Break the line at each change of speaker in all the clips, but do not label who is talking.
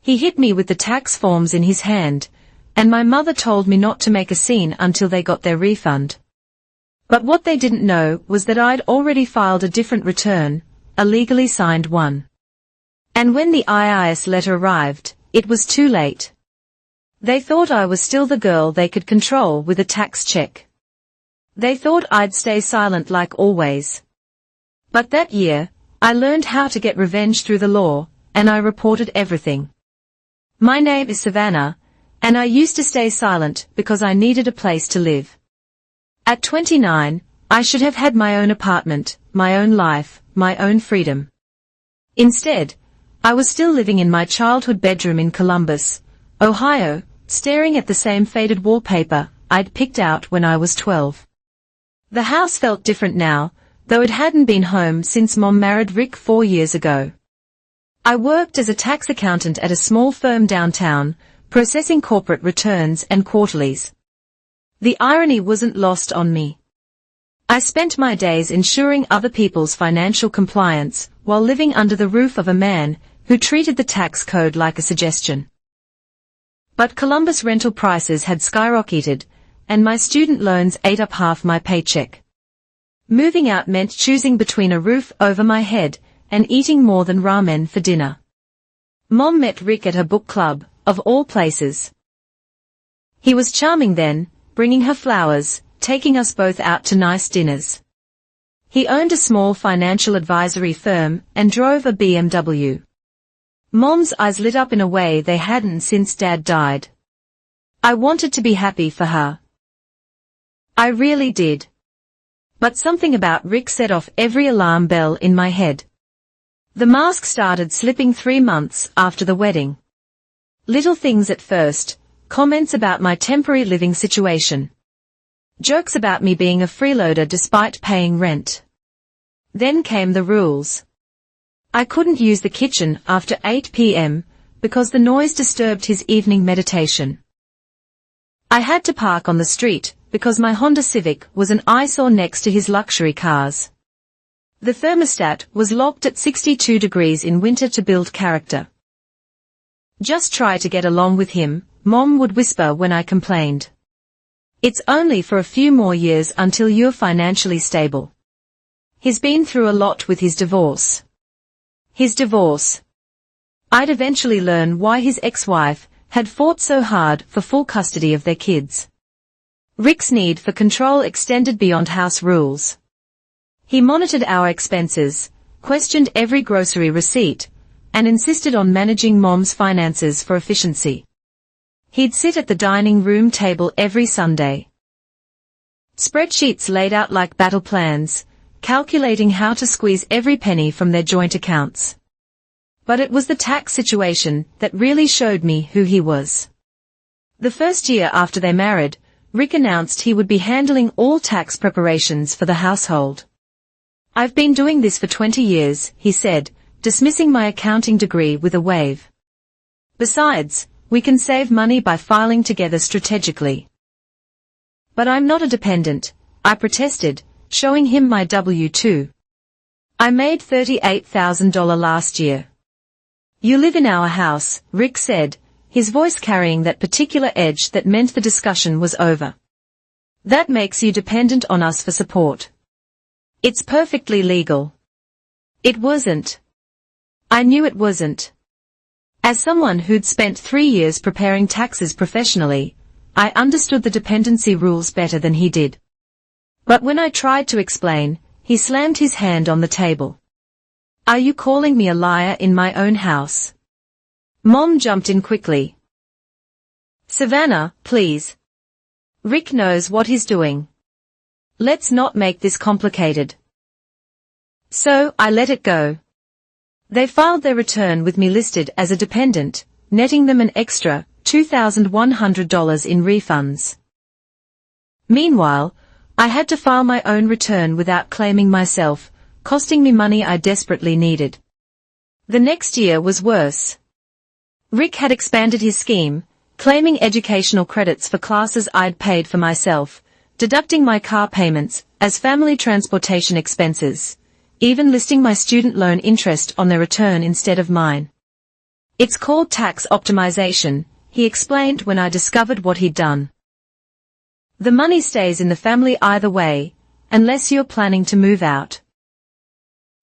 He hit me with the tax forms in his hand, and my mother told me not to make a scene until they got their refund. But what they didn't know was that I'd already filed a different return, a legally signed one. And when the IRS letter arrived, it was too late. They thought I was still the girl they could control with a tax check. They thought I'd stay silent like always. But that year, I learned how to get revenge through the law, and I reported everything. My name is Savannah, and I used to stay silent because I needed a place to live. At 29, I should have had my own apartment, my own life, my own freedom. Instead, I was still living in my childhood bedroom in Columbus, Ohio, staring at the same faded wallpaper I'd picked out when I was 12. The house felt different now, though it hadn't been home since Mom married Rick 4 years ago. I worked as a tax accountant at a small firm downtown, processing corporate returns and quarterlies. The irony wasn't lost on me. I spent my days ensuring other people's financial compliance while living under the roof of a man who treated the tax code like a suggestion. But Columbus rental prices had skyrocketed, and my student loans ate up half my paycheck. Moving out meant choosing between a roof over my head and eating more than ramen for dinner. Mom met Rick at her book club, of all places. He was charming then, bringing her flowers, taking us both out to nice dinners. He owned a small financial advisory firm and drove a BMW. Mom's eyes lit up in a way they hadn't since Dad died. I wanted to be happy for her. I really did. But something about Rick set off every alarm bell in my head. The mask started slipping 3 months after the wedding. Little things at first, comments about my temporary living situation. Jokes about me being a freeloader despite paying rent. Then came the rules. I couldn't use the kitchen after 8 p.m. because the noise disturbed his evening meditation. I had to park on the street because my Honda Civic was an eyesore next to his luxury cars. The thermostat was locked at 62 degrees in winter to build character. Just try to get along with him, Mom would whisper when I complained. It's only for a few more years until you're financially stable. He's been through a lot with his divorce. I'd eventually learn why his ex-wife had fought so hard for full custody of their kids. Rick's need for control extended beyond house rules. He monitored our expenses, questioned every grocery receipt, and insisted on managing Mom's finances for efficiency. He'd sit at the dining room table every Sunday. Spreadsheets laid out like battle plans, calculating how to squeeze every penny from their joint accounts. But it was the tax situation that really showed me who he was. The first year after they married, Rick announced he would be handling all tax preparations for the household. I've been doing this for 20 years, he said, dismissing my accounting degree with a wave. Besides, we can save money by filing together strategically. But I'm not a dependent, I protested, showing him my W-2. I made $38,000 last year. You live in our house, Rick said, his voice carrying that particular edge that meant the discussion was over. That makes you dependent on us for support. It's perfectly legal. It wasn't. I knew it wasn't. As someone who'd spent 3 years preparing taxes professionally, I understood the dependency rules better than he did. But when I tried to explain, he slammed his hand on the table. Are you calling me a liar in my own house? Mom jumped in quickly. Savannah, please. Rick knows what he's doing. Let's not make this complicated. So, I let it go. They filed their return with me listed as a dependent, netting them an extra $2,100 in refunds. Meanwhile, I had to file my own return without claiming myself, costing me money I desperately needed. The next year was worse. Rick had expanded his scheme, claiming educational credits for classes I'd paid for myself, deducting my car payments as family transportation expenses, even listing my student loan interest on their return instead of mine. It's called tax optimization, he explained when I discovered what he'd done. The money stays in the family either way, unless you're planning to move out.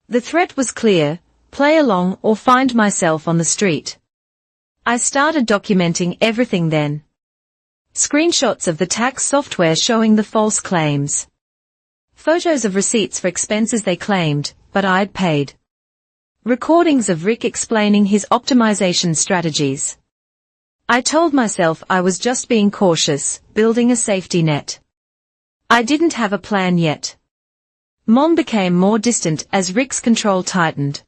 The threat was clear: play along or find myself on the street. I started documenting everything then. Screenshots of the tax software showing the false claims. Photos of receipts for expenses they claimed, but I'd paid. Recordings of Rick explaining his optimization strategies. I told myself I was just being cautious, building a safety net. I didn't have a plan yet. Mom became more distant as Rick's control tightened.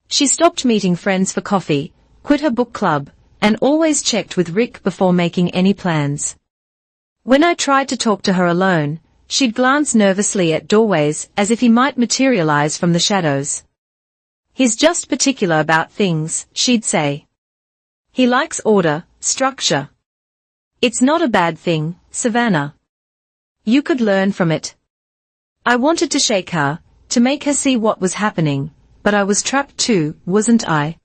She stopped meeting friends for coffee, quit her book club, and always checked with Rick before making any plans. When I tried to talk to her alone, she'd glance nervously at doorways as if he might materialize from the shadows. He's just particular about things, she'd say. He likes order, structure. It's not a bad thing, Savannah. You could learn from it. I wanted to shake her, to make her see what was happening, but I was trapped too, wasn't I?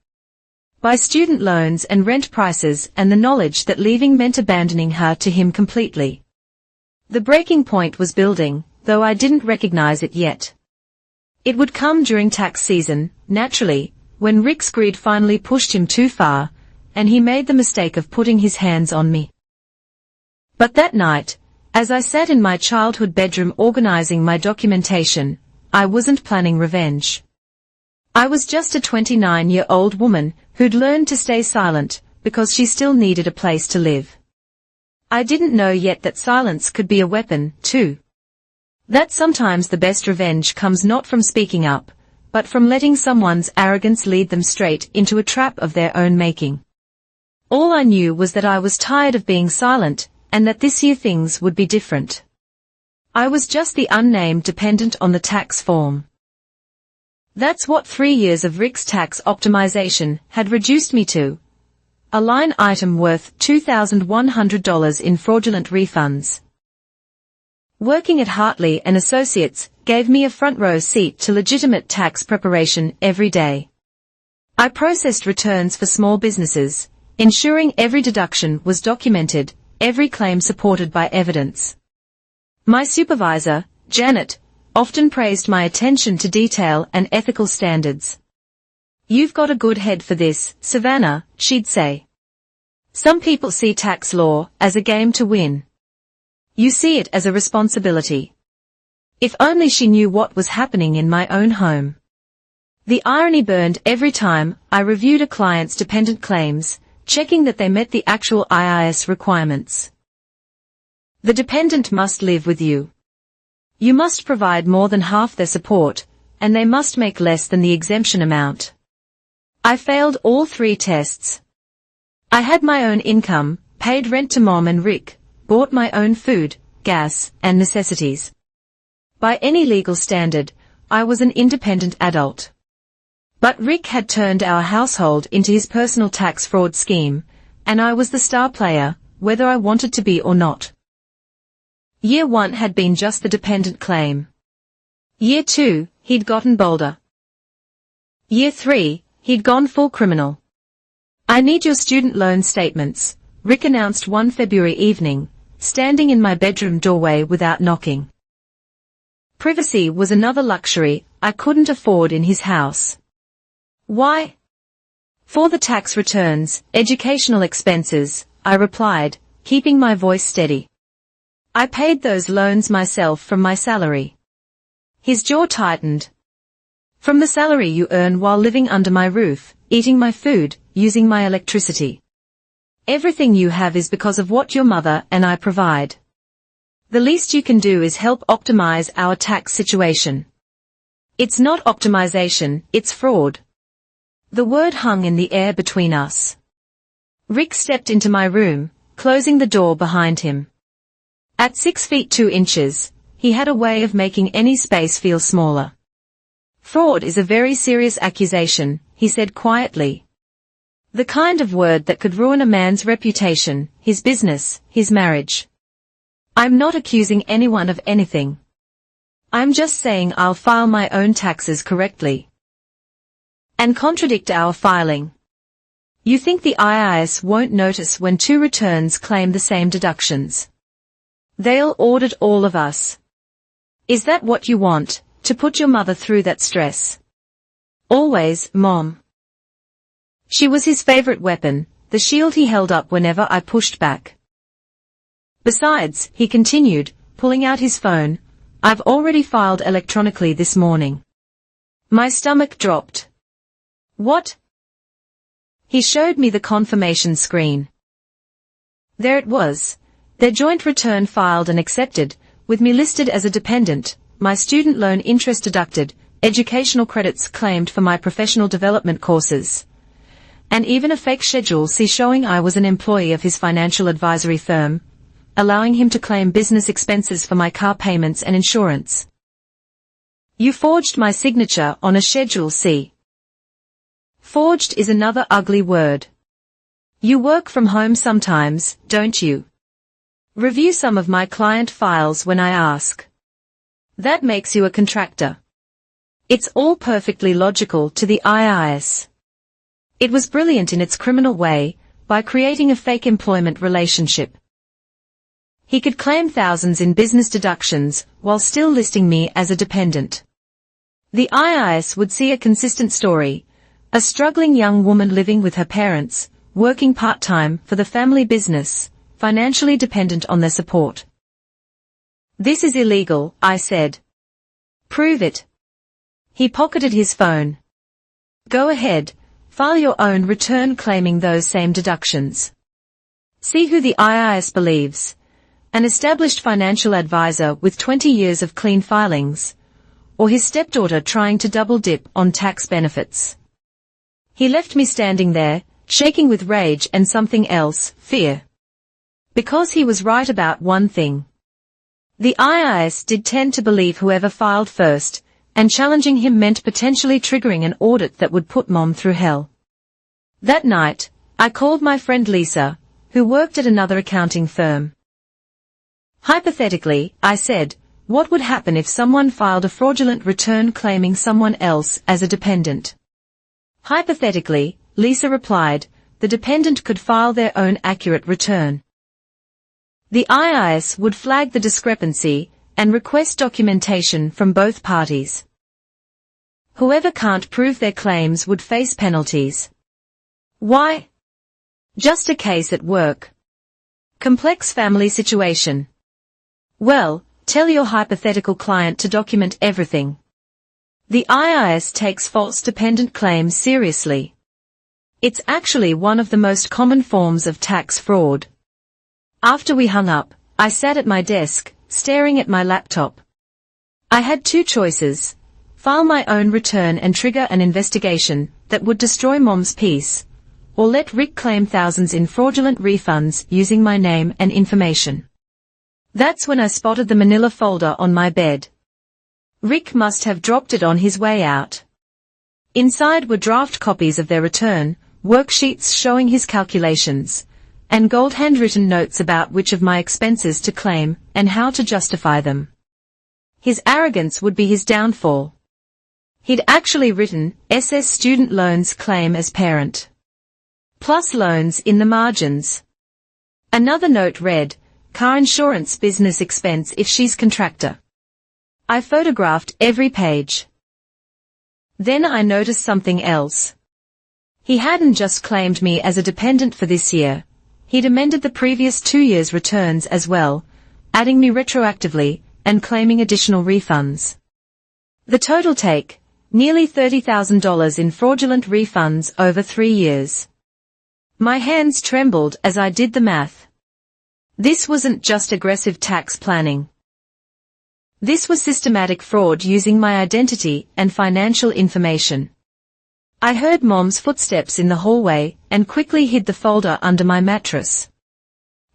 By student loans and rent prices and the knowledge that leaving meant abandoning her to him completely. The breaking point was building, though I didn't recognize it yet. It would come during tax season, naturally, when Rick's greed finally pushed him too far, and he made the mistake of putting his hands on me. But that night, as I sat in my childhood bedroom organizing my documentation, I wasn't planning revenge. I was just a 29-year-old woman who'd learned to stay silent because she still needed a place to live. I didn't know yet that silence could be a weapon, too. That sometimes the best revenge comes not from speaking up, but from letting someone's arrogance lead them straight into a trap of their own making. All I knew was that I was tired of being silent, and that this year things would be different. I was just the unnamed dependent on the tax form. That's what 3 years of Rick's tax optimization had reduced me to. A line item worth $2,100 in fraudulent refunds. Working at Hartley & Associates gave me a front-row seat to legitimate tax preparation every day. I processed returns for small businesses, ensuring every deduction was documented, every claim supported by evidence. My supervisor, Janet, often praised my attention to detail and ethical standards. "You've got a good head for this, Savannah," she'd say. "Some people see tax law as a game to win. You see it as a responsibility." If only she knew what was happening in my own home. The irony burned every time I reviewed a client's dependent claims, checking that they met the actual IRS requirements. The dependent must live with you. You must provide more than half their support, and they must make less than the exemption amount. I failed all 3 tests. I had my own income, paid rent to Mom and Rick, bought my own food, gas, and necessities. By any legal standard, I was an independent adult. But Rick had turned our household into his personal tax fraud scheme, and I was the star player, whether I wanted to be or not. Year 1 had been just the dependent claim. Year 2, he'd gotten bolder. Year 3, he'd gone full criminal. "I need your student loan statements," Rick announced one February evening, standing in my bedroom doorway without knocking. Privacy was another luxury I couldn't afford in his house. "Why?" "For the tax returns, educational expenses," I replied, keeping my voice steady. "I paid those loans myself from my salary." His jaw tightened. "From the salary you earn while living under my roof, eating my food, using my electricity. Everything you have is because of what your mother and I provide. The least you can do is help optimize our tax situation." "It's not optimization, it's fraud." The word hung in the air between us. Rick stepped into my room, closing the door behind him. At 6 feet 2 inches, he had a way of making any space feel smaller. "Fraud is a very serious accusation," he said quietly. "The kind of word that could ruin a man's reputation, his business, his marriage. I'm not accusing anyone of anything. I'm just saying I'll file my own taxes correctly. And contradict our filing. You think the IRS won't notice when two returns claim the same deductions? They'll audit all of us. Is that what you want, to put your mother through that stress? Always, Mom. She was his favorite weapon, the shield he held up whenever I pushed back. Besides, he continued, pulling out his phone, I've already filed electronically this morning. My stomach dropped. What? He showed me the confirmation screen. There it was. Their joint return filed and accepted, with me listed as a dependent, my student loan interest deducted, educational credits claimed for my professional development courses, and even a fake Schedule C showing I was an employee of his financial advisory firm, allowing him to claim business expenses for my car payments and insurance. You forged my signature on a Schedule C. Forged is another ugly word. You work from home sometimes, don't you? Review some of my client files when I ask. That makes you a contractor. It's all perfectly logical to the IRS. It was brilliant in its criminal way, by creating a fake employment relationship. He could claim thousands in business deductions, while still listing me as a dependent. The IRS would see a consistent story, a struggling young woman living with her parents, working part-time for the family business, financially dependent on their support. This is illegal, I said. Prove it. He pocketed his phone. Go ahead, file your own return claiming those same deductions. See who the IRS believes. An established financial advisor with 20 years of clean filings, or his stepdaughter trying to double-dip on tax benefits. He left me standing there, shaking with rage and something else, fear. Because he was right about one thing. The IRS did tend to believe whoever filed first, and challenging him meant potentially triggering an audit that would put Mom through hell. That night, I called my friend Lisa, who worked at another accounting firm. Hypothetically, I said, what would happen if someone filed a fraudulent return claiming someone else as a dependent? Hypothetically, Lisa replied, the dependent could file their own accurate return. The IRS would flag the discrepancy and request documentation from both parties. Whoever can't prove their claims would face penalties. Why? Just a case at work. Complex family situation. Well, tell your hypothetical client to document everything. The IRS takes false dependent claims seriously. It's actually one of the most common forms of tax fraud. After we hung up, I sat at my desk, staring at my laptop. I had two choices: file my own return and trigger an investigation that would destroy Mom's peace, or let Rick claim thousands in fraudulent refunds using my name and information. That's when I spotted the manila folder on my bed. Rick must have dropped it on his way out. Inside were draft copies of their return, worksheets showing his calculations, and gold handwritten notes about which of my expenses to claim and how to justify them. His arrogance would be his downfall. He'd actually written, SS student loans claim as parent. Plus loans in the margins. Another note read, car insurance business expense if she's contractor. I photographed every page. Then I noticed something else. He hadn't just claimed me as a dependent for this year. He'd amended the previous 2 years' returns as well, adding me retroactively, and claiming additional refunds. The total take, nearly $30,000 in fraudulent refunds over 3 years. My hands trembled as I did the math. This wasn't just aggressive tax planning. This was systematic fraud using my identity and financial information. I heard Mom's footsteps in the hallway and quickly hid the folder under my mattress.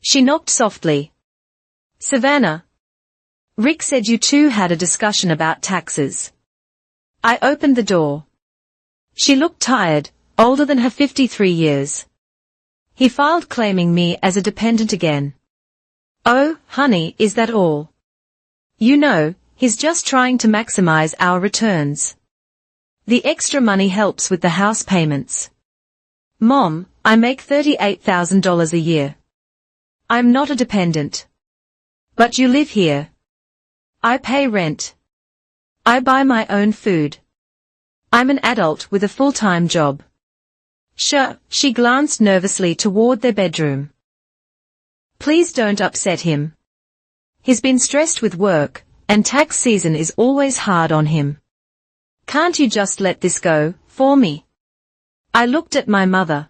She knocked softly. Savannah. Rick said you two had a discussion about taxes. I opened the door. She looked tired, older than her 53 years. He filed claiming me as a dependent again. Oh, honey, is that all? You know, he's just trying to maximize our returns. The extra money helps with the house payments. Mom, I make $38,000 a year. I'm not a dependent. But you live here. I pay rent. I buy my own food. I'm an adult with a full-time job. Sure, she glanced nervously toward their bedroom. Please don't upset him. He's been stressed with work, and tax season is always hard on him. Can't you just let this go, for me? I looked at my mother.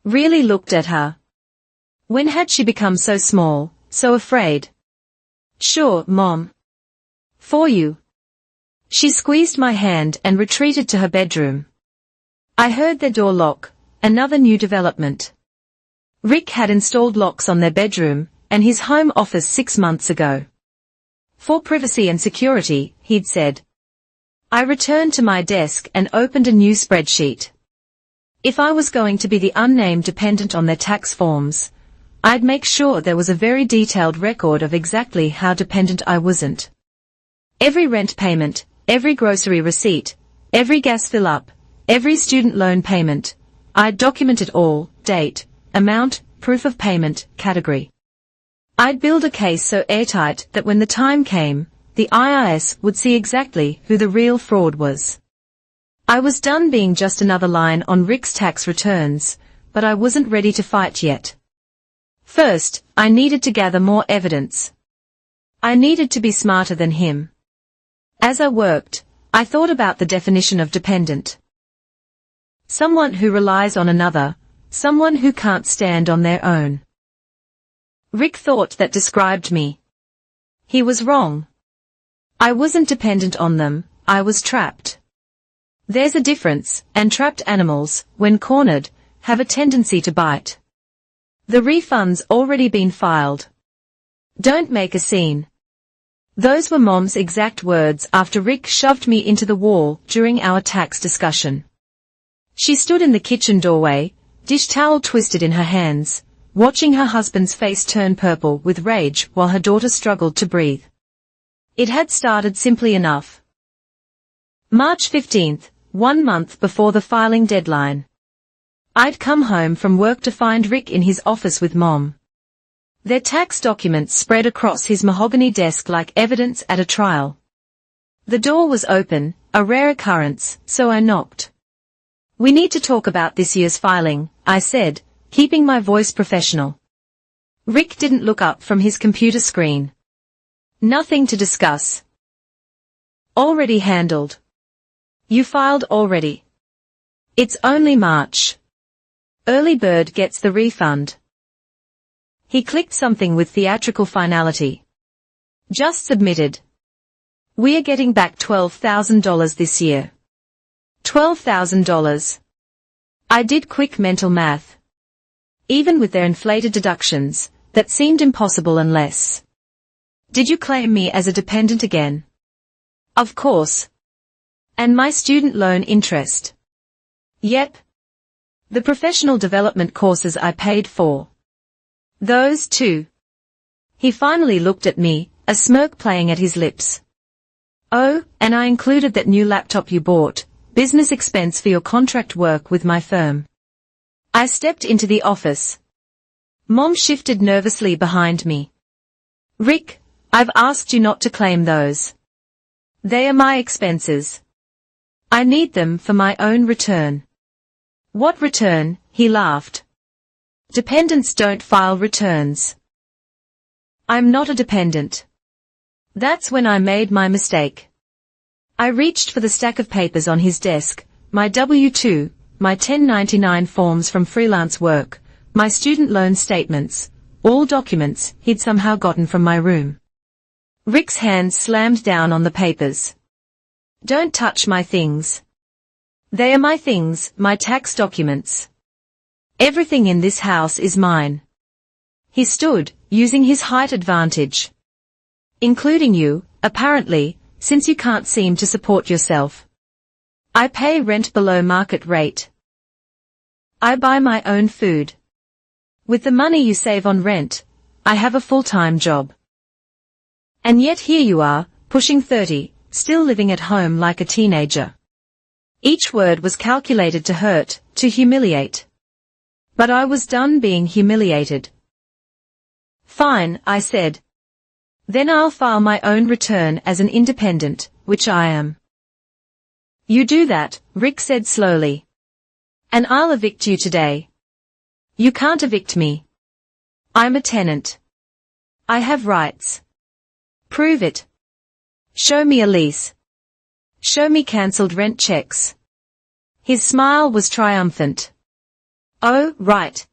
Really looked at her. When had she become so small, so afraid? Sure, Mom. For you. She squeezed my hand and retreated to her bedroom. I heard their door lock, another new development. Rick had installed locks on their bedroom and his home office 6 months ago. For privacy and security, he'd said. I returned to my desk and opened a new spreadsheet. If I was going to be the unnamed dependent on their tax forms, I'd make sure there was a very detailed record of exactly how dependent I wasn't. Every rent payment, every grocery receipt, every gas fill-up, every student loan payment, I'd document it all, date, amount, proof of payment, category. I'd build a case so airtight that when the time came, the IRS would see exactly who the real fraud was. I was done being just another line on Rick's tax returns, but I wasn't ready to fight yet. First, I needed to gather more evidence. I needed to be smarter than him. As I worked, I thought about the definition of dependent. Someone who relies on another, someone who can't stand on their own. Rick thought that described me. He was wrong. I wasn't dependent on them, I was trapped. There's a difference, and trapped animals, when cornered, have a tendency to bite. The refund's already been filed. Don't make a scene. Those were Mom's exact words after Rick shoved me into the wall during our tax discussion. She stood in the kitchen doorway, dish towel twisted in her hands, watching her husband's face turn purple with rage while her daughter struggled to breathe. It had started simply enough. March 15th, 1 month before the filing deadline. I'd come home from work to find Rick in his office with Mom. Their tax documents spread across his mahogany desk like evidence at a trial. The door was open, a rare occurrence, so I knocked. We need to talk about this year's filing, I said, keeping my voice professional. Rick didn't look up from his computer screen. Nothing to discuss. Already handled. You filed already. It's only March. Early bird gets the refund. He clicked something with theatrical finality. Just submitted. We're getting back $12,000 this year. $12,000. I did quick mental math. Even with their inflated deductions, that seemed impossible unless. Did you claim me as a dependent again? Of course. And my student loan interest. Yep. The professional development courses I paid for. Those too. He finally looked at me, a smirk playing at his lips. Oh, and I included that new laptop you bought, business expense for your contract work with my firm. I stepped into the office. Mom shifted nervously behind me. Rick, I've asked you not to claim those. They are my expenses. I need them for my own return. What return? He laughed. Dependents don't file returns. I'm not a dependent. That's when I made my mistake. I reached for the stack of papers on his desk, my W-2, my 1099 forms from freelance work, my student loan statements, all documents he'd somehow gotten from my room. Rick's hand slammed down on the papers. Don't touch my things. They are my things, my tax documents. Everything in this house is mine. He stood, using his height advantage. Including you, apparently, since you can't seem to support yourself. I pay rent below market rate. I buy my own food. With the money you save on rent, I have a full-time job. And yet here you are, pushing 30, still living at home like a teenager. Each word was calculated to hurt, to humiliate. But I was done being humiliated. Fine, I said. Then I'll file my own return as an independent, which I am. You do that, Rick said slowly. And I'll evict you today. You can't evict me. I'm a tenant. I have rights. Prove it. Show me a lease. Show me cancelled rent checks. His smile was triumphant. Oh, right.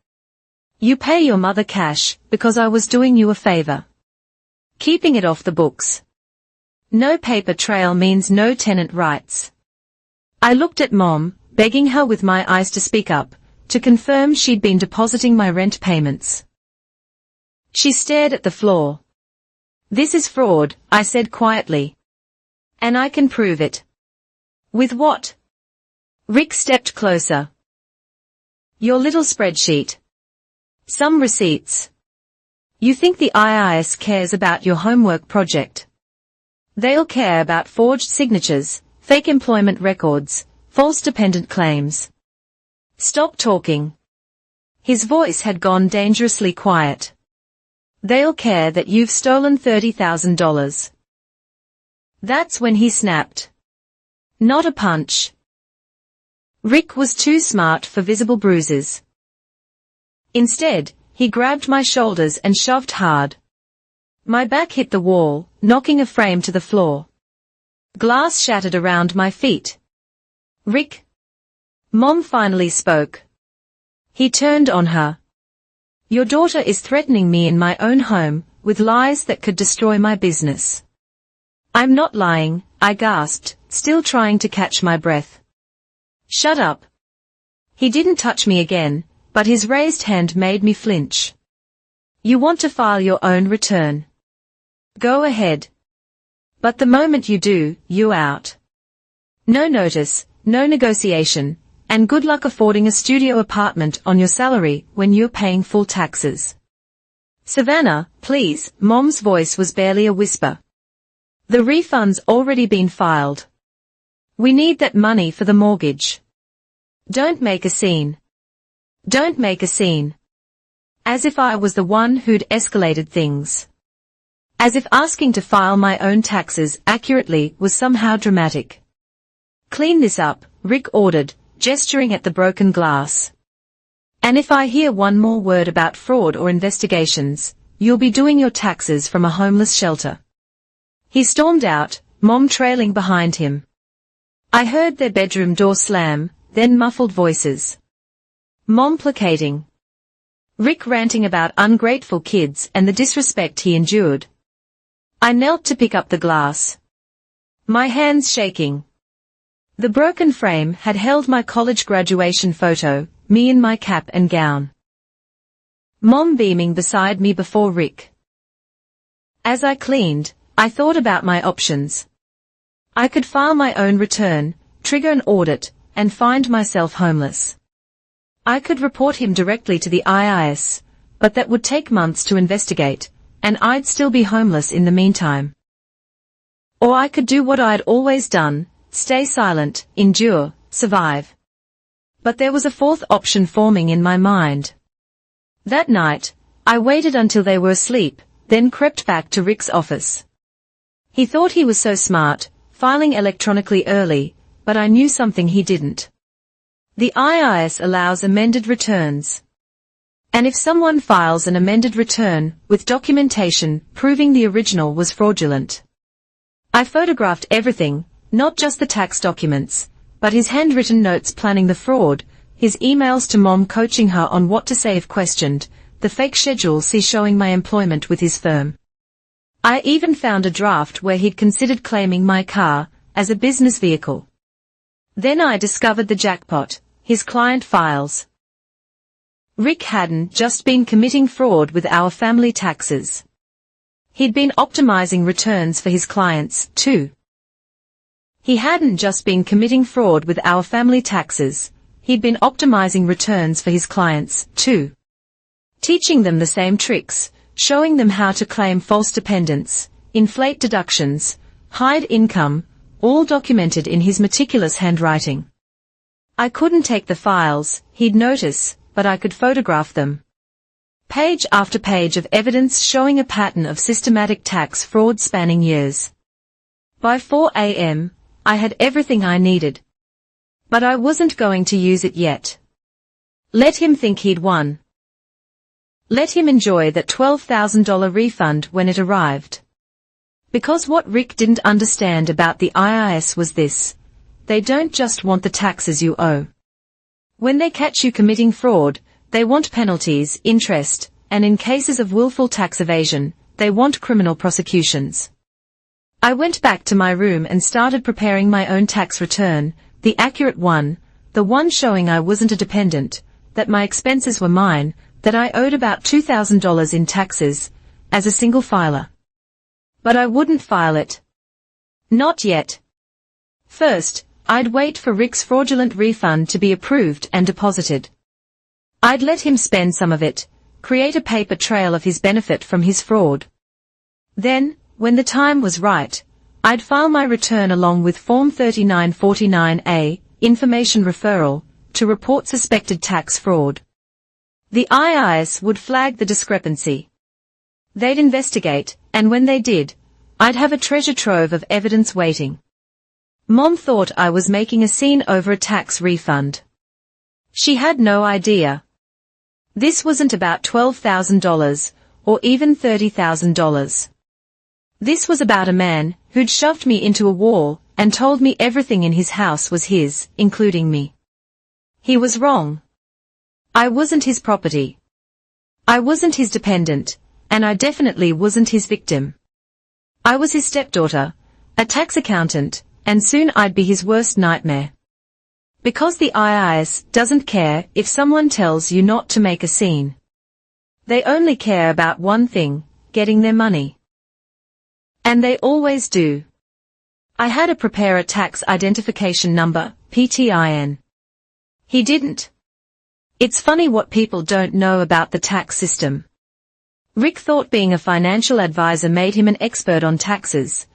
You pay your mother cash, because I was doing you a favor. Keeping it off the books. No paper trail means no tenant rights. I looked at Mom, begging her with my eyes to speak up, to confirm she'd been depositing my rent payments. She stared at the floor. This is fraud, I said quietly. And I can prove it. With what? Rick stepped closer. Your little spreadsheet. Some receipts. You think the IRS cares about your homework project? They'll care about forged signatures, fake employment records, false dependent claims. Stop talking. His voice had gone dangerously quiet. They'll care that you've stolen $30,000. That's when he snapped. Not a punch. Rick was too smart for visible bruises. Instead, he grabbed my shoulders and shoved hard. My back hit the wall, knocking a frame to the floor. Glass shattered around my feet. Rick. Mom finally spoke. He turned on her. Your daughter is threatening me in my own home, with lies that could destroy my business. I'm not lying, I gasped, still trying to catch my breath. Shut up. He didn't touch me again, but his raised hand made me flinch. You want to file your own return. Go ahead. But the moment you do, you're out. No notice, no negotiation, and good luck affording a studio apartment on your salary when you're paying full taxes. Savannah, please, Mom's voice was barely a whisper. The refund's already been filed. We need that money for the mortgage. Don't make a scene. Don't make a scene. As if I was the one who'd escalated things. As if asking to file my own taxes accurately was somehow dramatic. Clean this up, Rick ordered, gesturing at the broken glass. And if I hear one more word about fraud or investigations, you'll be doing your taxes from a homeless shelter. He stormed out, Mom trailing behind him. I heard their bedroom door slam, then muffled voices. Mom placating. Rick ranting about ungrateful kids and the disrespect he endured. I knelt to pick up the glass. My hands shaking. The broken frame had held my college graduation photo, me in my cap and gown. Mom beaming beside me before Rick. As I cleaned, I thought about my options. I could file my own return, trigger an audit, and find myself homeless. I could report him directly to the IRS, but that would take months to investigate, and I'd still be homeless in the meantime. Or I could do what I'd always done, stay silent, endure, survive. But there was a fourth option forming in my mind. That night, I waited until they were asleep, then crept back to Rick's office. He thought he was so smart, filing electronically early, but I knew something he didn't. The IRS allows amended returns. And if someone files an amended return, with documentation proving the original was fraudulent. I photographed everything, not just the tax documents, but his handwritten notes planning the fraud, his emails to Mom coaching her on what to say if questioned, the fake Schedule C showing my employment with his firm. I even found a draft where he'd considered claiming my car as a business vehicle. Then I discovered the jackpot, his client files. Rick hadn't just been committing fraud with our family taxes. He'd been optimizing returns for his clients, too. He hadn't just been committing fraud with our family taxes, he'd been optimizing returns for his clients, too. Teaching them the same tricks, showing them how to claim false dependents, inflate deductions, hide income, all documented in his meticulous handwriting. I couldn't take the files, he'd notice, but I could photograph them. Page after page of evidence showing a pattern of systematic tax fraud spanning years. By 4 a.m., I had everything I needed. But I wasn't going to use it yet. Let him think he'd won. Let him enjoy that $12,000 refund when it arrived. Because what Rick didn't understand about the IRS was this: they don't just want the taxes you owe. When they catch you committing fraud, they want penalties, interest, and in cases of willful tax evasion, they want criminal prosecutions. I went back to my room and started preparing my own tax return, the accurate one, the one showing I wasn't a dependent, that my expenses were mine, that I owed about $2,000 in taxes, as a single filer. But I wouldn't file it. Not yet. First, I'd wait for Rick's fraudulent refund to be approved and deposited. I'd let him spend some of it, create a paper trail of his benefit from his fraud. Then, when the time was right, I'd file my return along with Form 3949A, Information Referral, to report suspected tax fraud. The IRS would flag the discrepancy. They'd investigate, and when they did, I'd have a treasure trove of evidence waiting. Mom thought I was making a scene over a tax refund. She had no idea. This wasn't about $12,000, or even $30,000. This was about a man who'd shoved me into a wall and told me everything in his house was his, including me. He was wrong. I wasn't his property. I wasn't his dependent, and I definitely wasn't his victim. I was his stepdaughter, a tax accountant, and soon I'd be his worst nightmare. Because the IRS doesn't care if someone tells you not to make a scene. They only care about one thing: getting their money. And they always do. I had to prepare a tax identification number, PTIN. He didn't. It's funny what people don't know about the tax system. Rick thought being a financial advisor made him an expert on taxes,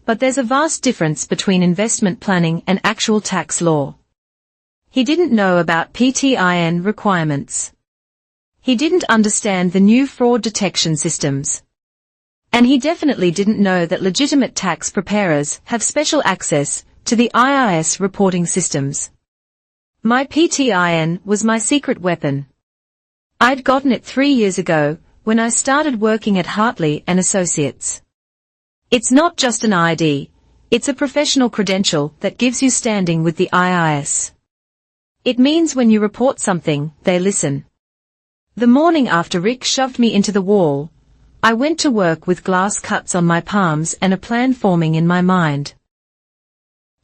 but there's a vast difference between investment planning and actual tax law. He didn't know about PTIN requirements. He didn't understand the new fraud detection systems. And he definitely didn't know that legitimate tax preparers have special access to the IRS reporting systems. My PTIN was my secret weapon. I'd gotten it 3 years ago, when I started working at Hartley & Associates. It's not just an ID, it's a professional credential that gives you standing with the IRS. It means when you report something, they listen. The morning after Rick shoved me into the wall, I went to work with glass cuts on my palms and a plan forming in my mind.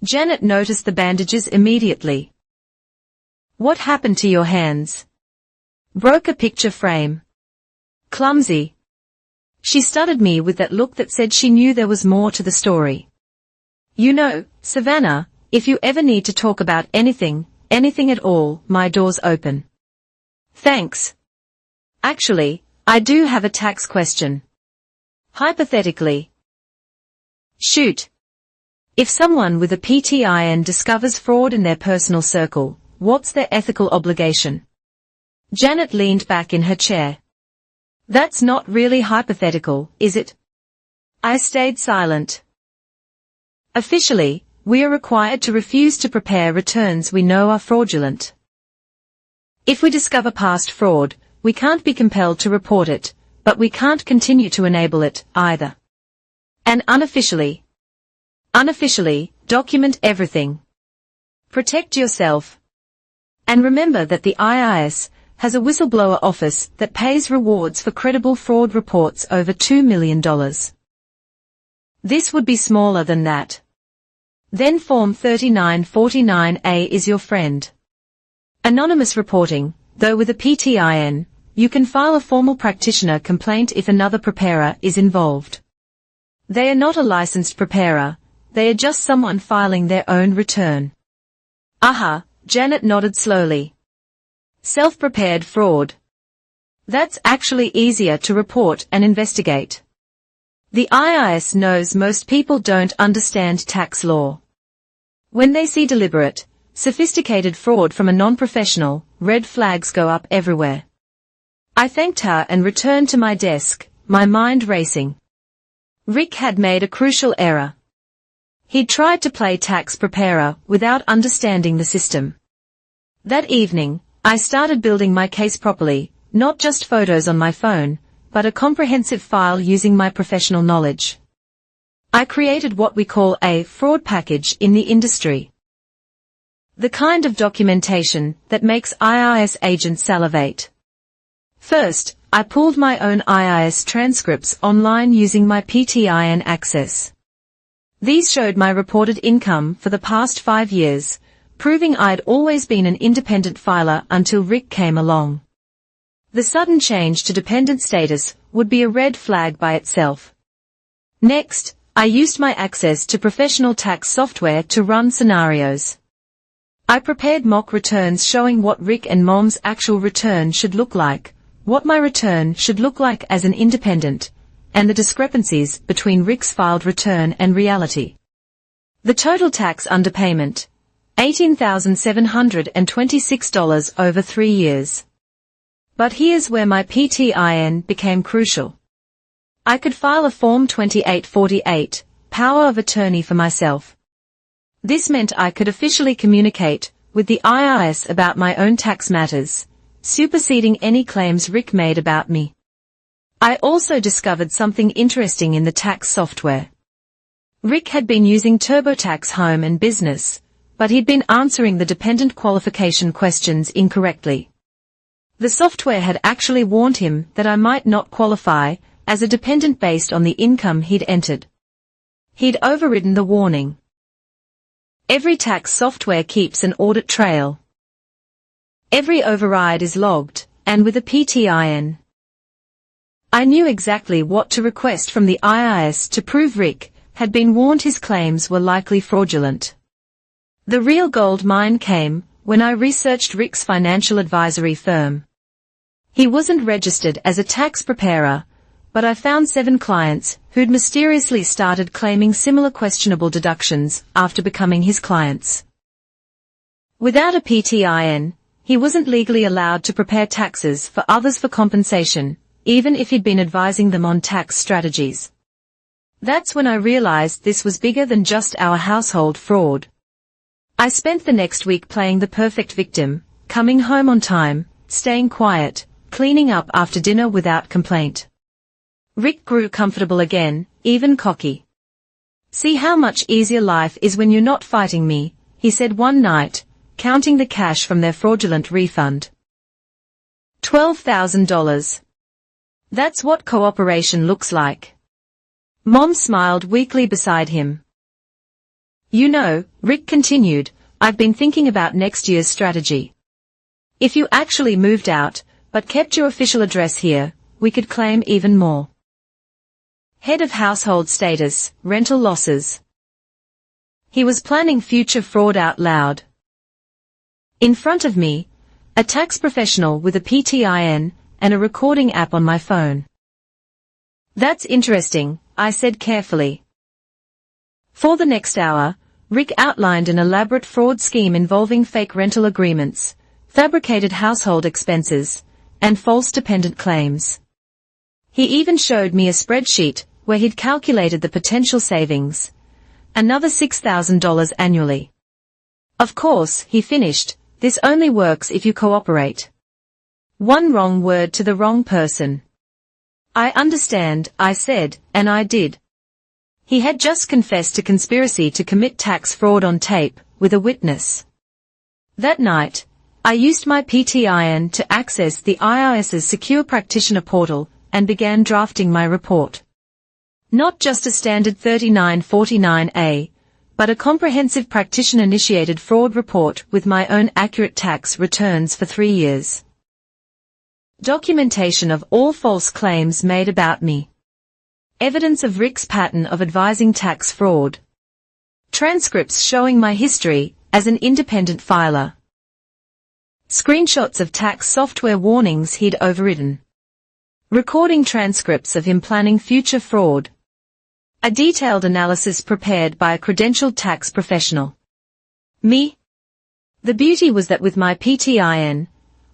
Janet noticed the bandages immediately. "What happened to your hands?" "Broke a picture frame." "Clumsy." She studied me with that look that said she knew there was more to the story. "You know, Savannah, if you ever need to talk about anything at all, my door's open." "Thanks. Actually, I do have a tax question." "Hypothetically." "Shoot. If someone with a PTIN discovers fraud in their personal circle, what's their ethical obligation?" Janet leaned back in her chair. "That's not really hypothetical, is it?" I stayed silent. Officially, we are required to refuse to prepare returns we know are fraudulent. If we discover past fraud, we can't be compelled to report it, but we can't continue to enable it, either. And unofficially, document everything. Protect yourself. And remember that the IRS has a whistleblower office that pays rewards for credible fraud reports over $2 million. This would be smaller than that. Then Form 3949A is your friend. Anonymous reporting, though with a PTIN, you can file a formal practitioner complaint if another preparer is involved. They are not a licensed preparer, they are just someone filing their own return. Aha, Janet nodded slowly. Self-prepared fraud. That's actually easier to report and investigate. The IRS knows most people don't understand tax law. When they see deliberate, sophisticated fraud from a non-professional, red flags go up everywhere. I thanked her and returned to my desk, my mind racing. Rick had made a crucial error. He'd tried to play tax preparer without understanding the system. That evening, I started building my case properly, not just photos on my phone, but a comprehensive file using my professional knowledge. I created what we call a fraud package in the industry. The kind of documentation that makes IRS agents salivate. First, I pulled my own IRS transcripts online using my PTIN access. These showed my reported income for the past 5 years, proving I'd always been an independent filer until Rick came along. The sudden change to dependent status would be a red flag by itself. Next, I used my access to professional tax software to run scenarios. I prepared mock returns showing what Rick and Mom's actual return should look like, what my return should look like as an independent, and the discrepancies between Rick's filed return and reality. The total tax underpayment, $18,726 over 3 years. But here's where my PTIN became crucial. I could file a Form 2848, power of attorney for myself. This meant I could officially communicate with the IRS about my own tax matters, superseding any claims Rick made about me. I also discovered something interesting in the tax software. Rick had been using TurboTax Home and Business, but he'd been answering the dependent qualification questions incorrectly. The software had actually warned him that I might not qualify as a dependent based on the income he'd entered. He'd overridden the warning. Every tax software keeps an audit trail. Every override is logged, and with a PTIN. I knew exactly what to request from the IRS to prove Rick had been warned his claims were likely fraudulent. The real gold mine came when I researched Rick's financial advisory firm. He wasn't registered as a tax preparer, but I found 7 clients who'd mysteriously started claiming similar questionable deductions after becoming his clients. Without a PTIN, he wasn't legally allowed to prepare taxes for others for compensation, even if he'd been advising them on tax strategies. That's when I realized this was bigger than just our household fraud. I spent the next week playing the perfect victim, coming home on time, staying quiet, cleaning up after dinner without complaint. Rick grew comfortable again, even cocky. "See how much easier life is when you're not fighting me," he said one night, counting the cash from their fraudulent refund. $12,000. That's what cooperation looks like. Mom smiled weakly beside him. "You know," Rick continued, "I've been thinking about next year's strategy. If you actually moved out, but kept your official address here, we could claim even more. Head of household status, rental losses." He was planning future fraud out loud. In front of me, a tax professional with a PTIN and a recording app on my phone. "That's interesting," I said carefully. For the next hour, Rick outlined an elaborate fraud scheme involving fake rental agreements, fabricated household expenses, and false dependent claims. He even showed me a spreadsheet where he'd calculated the potential savings, another $6,000 annually. "Of course," he finished, "this only works if you cooperate. One wrong word to the wrong person." "I understand," I said, and I did. He had just confessed to conspiracy to commit tax fraud on tape, with a witness. That night, I used my PTIN to access the IRS's secure practitioner portal and began drafting my report. Not just a standard 3949A, but a comprehensive practitioner-initiated fraud report with my own accurate tax returns for 3 years. Documentation of all false claims made about me. Evidence of Rick's pattern of advising tax fraud. Transcripts showing my history as an independent filer. Screenshots of tax software warnings he'd overridden. Recording transcripts of him planning future fraud. A detailed analysis prepared by a credentialed tax professional. Me? The beauty was that with my PTIN,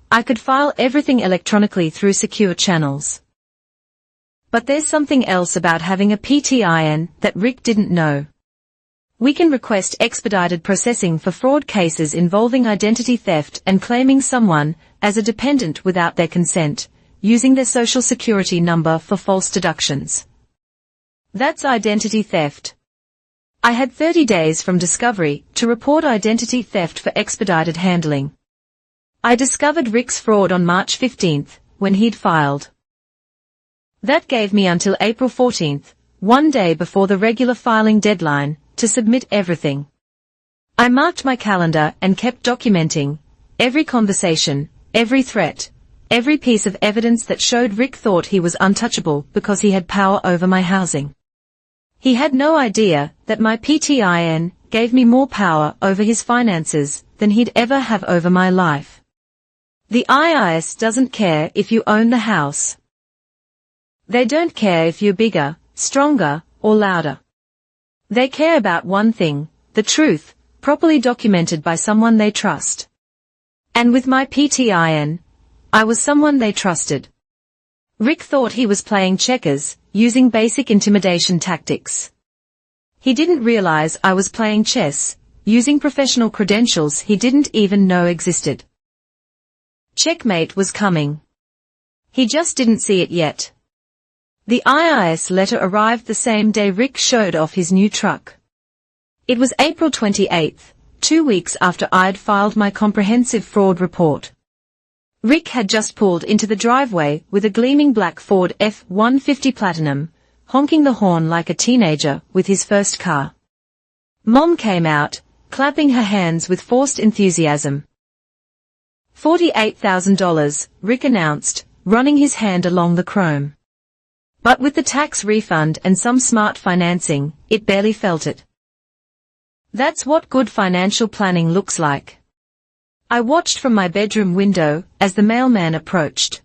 I could file everything electronically through secure channels. But there's something else about having a PTIN that Rick didn't know. We can request expedited processing for fraud cases involving identity theft and claiming someone as a dependent without their consent, using their social security number for false deductions. That's identity theft. I had 30 days from discovery to report identity theft for expedited handling. I discovered Rick's fraud on March 15th, when he'd filed. That gave me until April 14th, one day before the regular filing deadline, to submit everything. I marked my calendar and kept documenting every conversation, every threat, every piece of evidence that showed Rick thought he was untouchable because he had power over my housing. He had no idea that my PTIN gave me more power over his finances than he'd ever have over my life. The IRS doesn't care if you own the house. They don't care if you're bigger, stronger, or louder. They care about one thing, the truth, properly documented by someone they trust. And with my PTIN, I was someone they trusted. Rick thought he was playing checkers, using basic intimidation tactics. He didn't realize I was playing chess, using professional credentials he didn't even know existed. Checkmate was coming. He just didn't see it yet. The IRS letter arrived the same day Rick showed off his new truck. It was April 28th, 2 weeks after I'd filed my comprehensive fraud report. Rick had just pulled into the driveway with a gleaming black Ford F-150 Platinum, honking the horn like a teenager with his first car. Mom came out, clapping her hands with forced enthusiasm. $48,000, Rick announced, running his hand along the chrome. But with the tax refund and some smart financing, it barely felt it. That's what good financial planning looks like. I watched from my bedroom window as the mailman approached.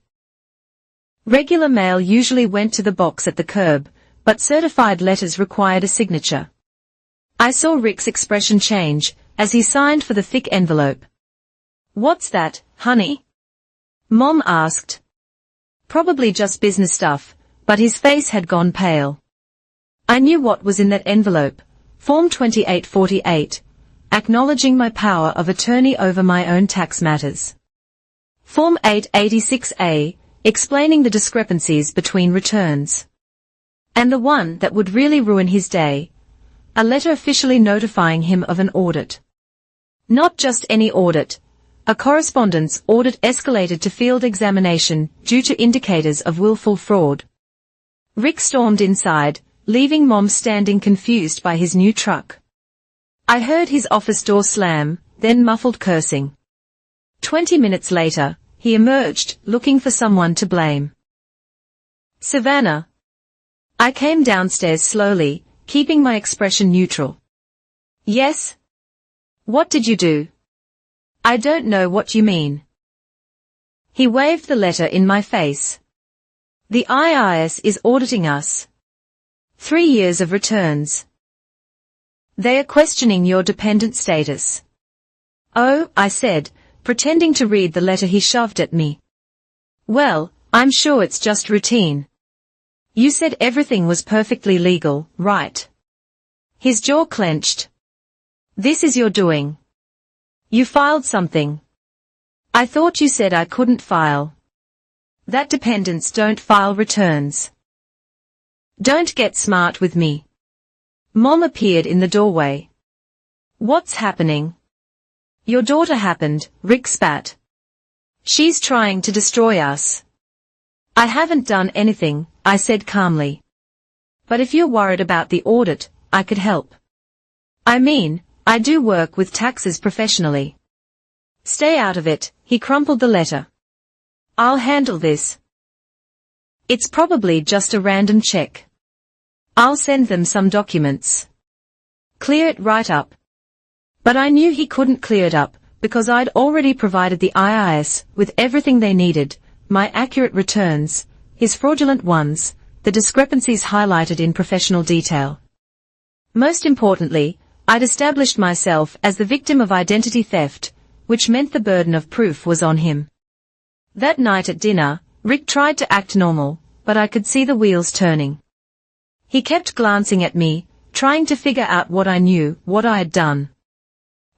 Regular mail usually went to the box at the curb, but certified letters required a signature. I saw Rick's expression change as he signed for the thick envelope. "What's that, honey?" Mom asked. Probably just business stuff, but his face had gone pale. I knew what was in that envelope, Form 2848, acknowledging my power of attorney over my own tax matters. Form 886A, explaining the discrepancies between returns. And the one that would really ruin his day, a letter officially notifying him of an audit. Not just any audit, a correspondence audit escalated to field examination due to indicators of willful fraud. Rick stormed inside, leaving Mom standing confused by his new truck. I heard his office door slam, then muffled cursing. 20 minutes later, he emerged, looking for someone to blame. "Savannah." I came downstairs slowly, keeping my expression neutral. "Yes? What did you do?" "I don't know what you mean." He waved the letter in my face. "The IRS is auditing us. 3 years of returns. They are questioning your dependent status." "Oh," I said, pretending to read the letter he shoved at me. "Well, I'm sure it's just routine. You said everything was perfectly legal, right?" His jaw clenched. "This is your doing. You filed something. I thought you said I couldn't file. That dependents don't file returns. Don't get smart with me." Mom appeared in the doorway. "What's happening?" "Your daughter happened," Rick spat. "She's trying to destroy us." "I haven't done anything," I said calmly. "But if you're worried about the audit, I could help. I mean, I do work with taxes professionally." "Stay out of it," he crumpled the letter. "I'll handle this. It's probably just a random check. I'll send them some documents. Clear it right up." But I knew he couldn't clear it up, because I'd already provided the IRS with everything they needed, my accurate returns, his fraudulent ones, the discrepancies highlighted in professional detail. Most importantly, I'd established myself as the victim of identity theft, which meant the burden of proof was on him. That night at dinner, Rick tried to act normal, but I could see the wheels turning. He kept glancing at me, trying to figure out what I knew, what I had done.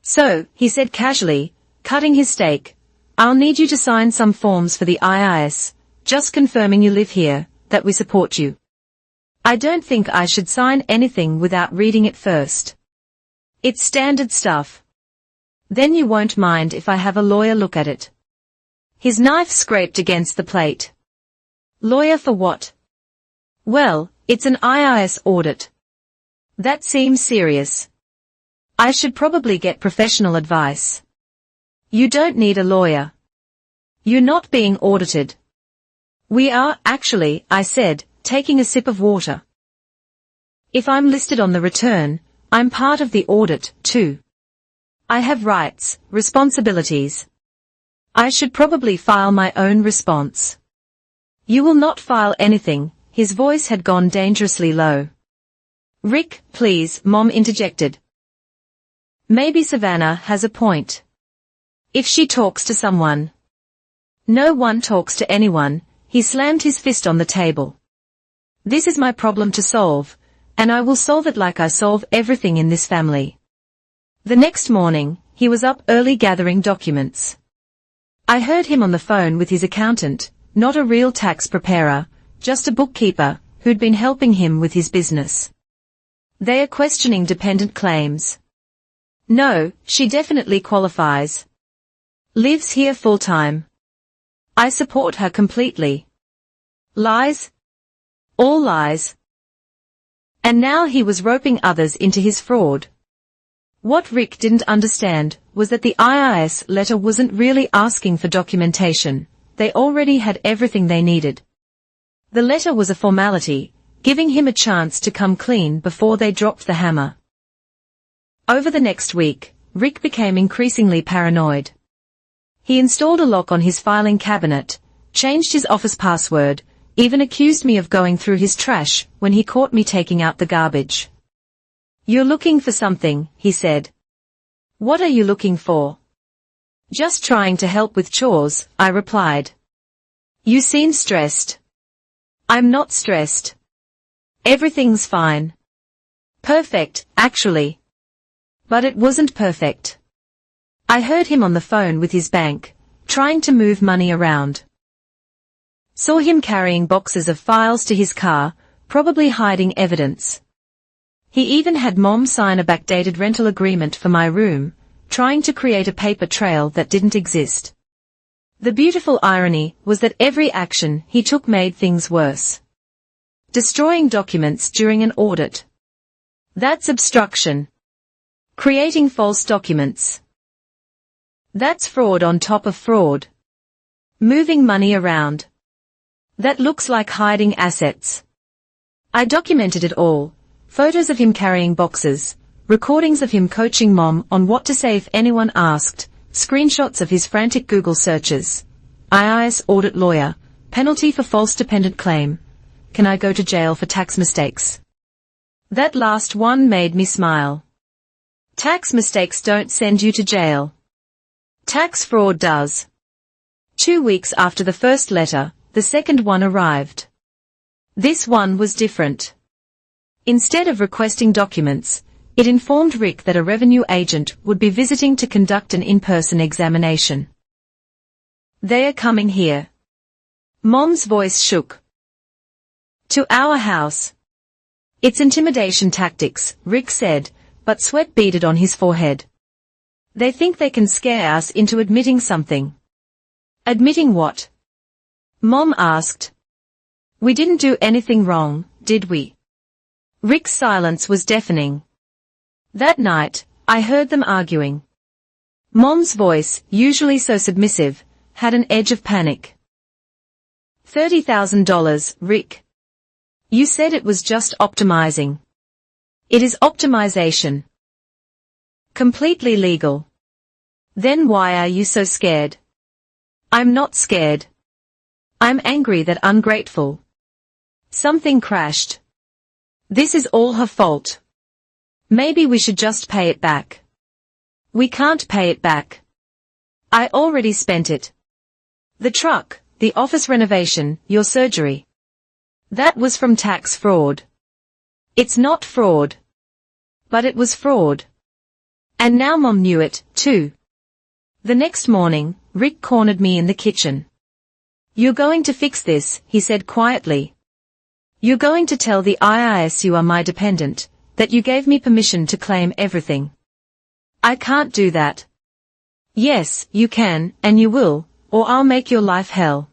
So, he said casually, cutting his steak, "I'll need you to sign some forms for the IRS, just confirming you live here, that we support you. I don't think I should sign anything without reading it first. It's standard stuff. Then you won't mind if I have a lawyer look at it." His knife scraped against the plate. "Lawyer for what?" "Well, it's an IRS audit." "That seems serious. I should probably get professional advice." "You don't need a lawyer. You're not being audited." "We are, actually," I said, taking a sip of water. "If I'm listed on the return, I'm part of the audit, too. I have rights, responsibilities. I should probably file my own response." "You will not file anything," his voice had gone dangerously low. "Rick, please," Mom interjected. "Maybe Savannah has a point. If she talks to someone." "No one talks to anyone," he slammed his fist on the table. "This is my problem to solve, and I will solve it like I solve everything in this family." The next morning, he was up early gathering documents. I heard him on the phone with his accountant, not a real tax preparer, just a bookkeeper, who'd been helping him with his business. "They are questioning dependent claims." "No, she definitely qualifies. Lives here full-time. I support her completely." Lies? All lies. And now he was roping others into his fraud. What Rick didn't understand was that the IRS letter wasn't really asking for documentation. They already had everything they needed. The letter was a formality, giving him a chance to come clean before they dropped the hammer. Over the next week, Rick became increasingly paranoid. He installed a lock on his filing cabinet, changed his office password, even accused me of going through his trash when he caught me taking out the garbage. "You're looking for something," he said. "What are you looking for?" "Just trying to help with chores," I replied. "You seem stressed." "I'm not stressed. Everything's fine. Perfect, actually." But it wasn't perfect. I heard him on the phone with his bank, trying to move money around. Saw him carrying boxes of files to his car, probably hiding evidence. He even had Mom sign a backdated rental agreement for my room, trying to create a paper trail that didn't exist. The beautiful irony was that every action he took made things worse. Destroying documents during an audit. That's obstruction. Creating false documents. That's fraud on top of fraud. Moving money around. That looks like hiding assets. I documented it all. Photos of him carrying boxes, recordings of him coaching Mom on what to say if anyone asked, screenshots of his frantic Google searches. IRS audit lawyer, penalty for false dependent claim. Can I go to jail for tax mistakes? That last one made me smile. Tax mistakes don't send you to jail. Tax fraud does. 2 weeks after the first letter, the second one arrived. This one was different. Instead of requesting documents, it informed Rick that a revenue agent would be visiting to conduct an in-person examination. "They are coming here." Mom's voice shook. "To our house." "It's intimidation tactics," Rick said, but sweat beaded on his forehead. "They think they can scare us into admitting something." "Admitting what?" Mom asked. "We didn't do anything wrong, did we?" Rick's silence was deafening. That night, I heard them arguing. Mom's voice, usually so submissive, had an edge of panic. $30,000, Rick. You said it was just optimizing. It is optimization. Completely legal. Then why are you so scared? I'm not scared. I'm angry that ungrateful. Something crashed. This is all her fault. Maybe we should just pay it back. We can't pay it back. I already spent it. The truck, the office renovation, your surgery. That was from tax fraud. It's not fraud. But it was fraud. And now Mom knew it, too. The next morning, Rick cornered me in the kitchen. You're going to fix this, he said quietly. You're going to tell the IRS you are my dependent, that you gave me permission to claim everything. I can't do that. Yes, you can, and you will, or I'll make your life hell.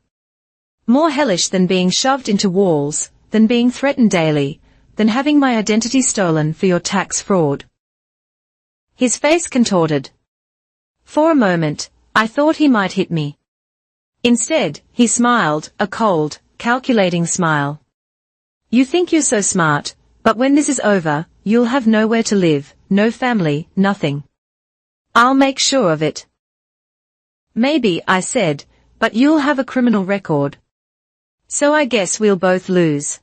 More hellish than being shoved into walls, than being threatened daily, than having my identity stolen for your tax fraud. His face contorted. For a moment, I thought he might hit me. Instead, he smiled, a cold, calculating smile. You think you're so smart, but when this is over, you'll have nowhere to live, no family, nothing. I'll make sure of it. Maybe, I said, but you'll have a criminal record. So I guess we'll both lose.